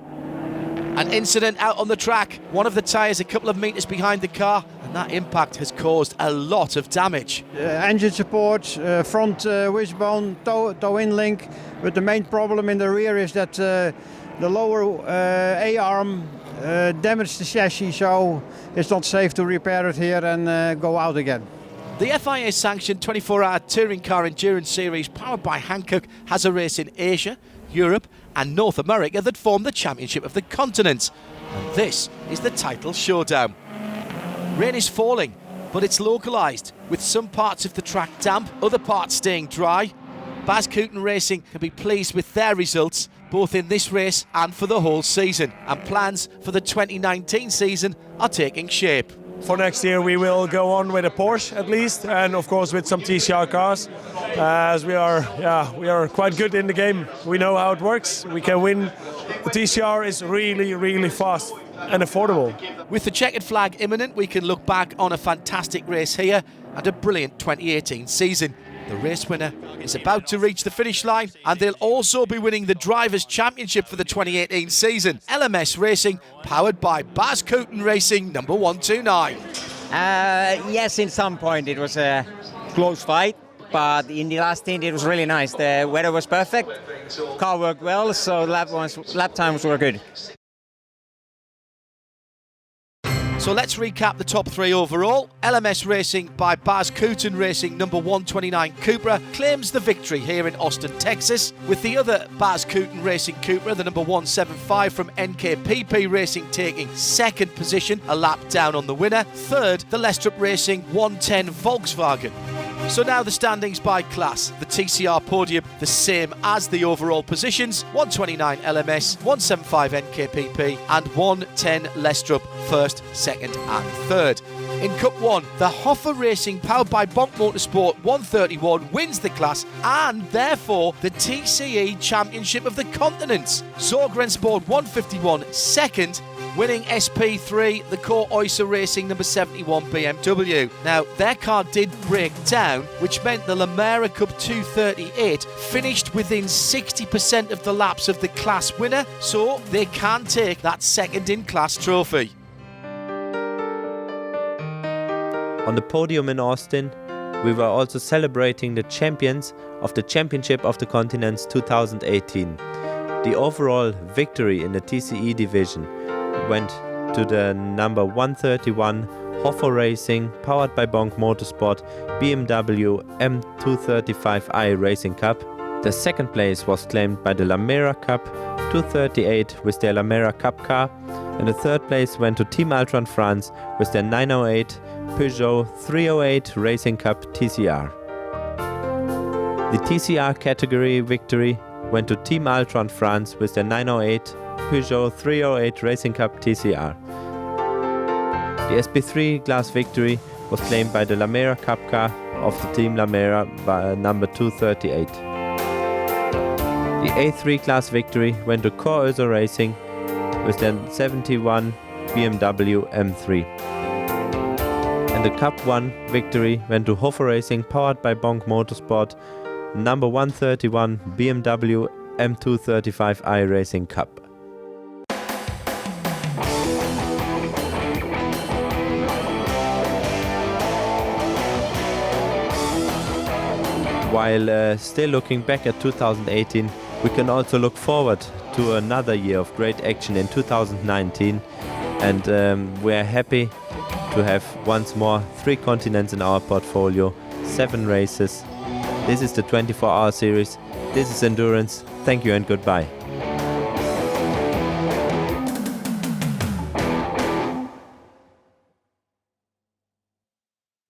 An incident out on the track, one of the tyres a couple of metres behind the car, and that impact has caused a lot of damage. Engine support, front wishbone, toe-in link, but the main problem in the rear is that the lower A-arm damaged the chassis, so it's not safe to repair it here and go out again. The FIA-sanctioned 24-hour touring car endurance series powered by Hankook has a race in Asia, Europe and North America that form the Championship of the Continents. And this is the title showdown. Rain is falling, but it's localised, with some parts of the track damp, other parts staying dry. Baz Coughton Racing can be pleased with their results, both in this race and for the whole season. And plans for the 2019 season are taking shape. For next year we will go on with a Porsche at least, and of course with some TCR cars, as we are quite good in the game. We know how it works, we can win. The TCR is really fast and affordable. With the checkered flag imminent, we can look back on a fantastic race here and a brilliant 2018 season. The race winner is about to reach the finish line, and they'll also be winning the Drivers' Championship for the 2018 season. LMS Racing, powered by Baz Coughton Racing, number 129. Yes, in some point it was a close fight, but in the last stint it was really nice. The weather was perfect, car worked well, so lap times were good. So let's recap the top 3 overall. LMS Racing by Baz Coughton Racing, number 129 Cupra, claims the victory here in Austin, Texas, with the other Baz Coughton Racing Cupra, the number 175 from NKPP Racing, taking 2nd position, a lap down on the winner. 3rd, the Lestrup Racing 110 Volkswagen. So now the standings by class. The TCR podium the same as the overall positions: 129 LMS, 175 NKPP and 110 Lestrup, 1st, 2nd and 3rd. In Cup 1, the Hoffa Racing powered by Bonk Motorsport 131 wins the class and therefore the TCE Championship of the Continents. Zorg Rennsport 151 2nd, winning SP3, the Core Oyster Racing number 71 BMW. Now, their car did break down, which meant the Lemare Cup 238 finished within 60% of the laps of the class winner, so they can take that 2nd in class trophy. On the podium in Austin, we were also celebrating the champions of the Championship of the Continents 2018. The overall victory in the TCE division went to the number 131 Hoffa Racing, powered by Bonk Motorsport, Bmw M235i Racing Cup. The 2nd place was claimed by the Lemare Cup 238 with their Lemare Cup car, and the 3rd place went to Team Altron France with their 908 Peugeot 308 Racing Cup TCR. The TCR category victory went to Team Altron France with their 908 Peugeot 308 Racing Cup TCR. The SP3 class victory was claimed by the Lemare Cup car of the Team Lemare by number 238. The A3 class victory went to Core Oyster Racing with their 71 BMW M3. And the Cup 1 victory went to Hoffa Racing, powered by Bonk Motorsport, number 131 BMW M235i Racing Cup. While still looking back at 2018, we can also look forward to another year of great action in 2019, and we're happy to have once more 3 continents in our portfolio, 7 races. This is the 24-hour series. This is Endurance. Thank you and goodbye.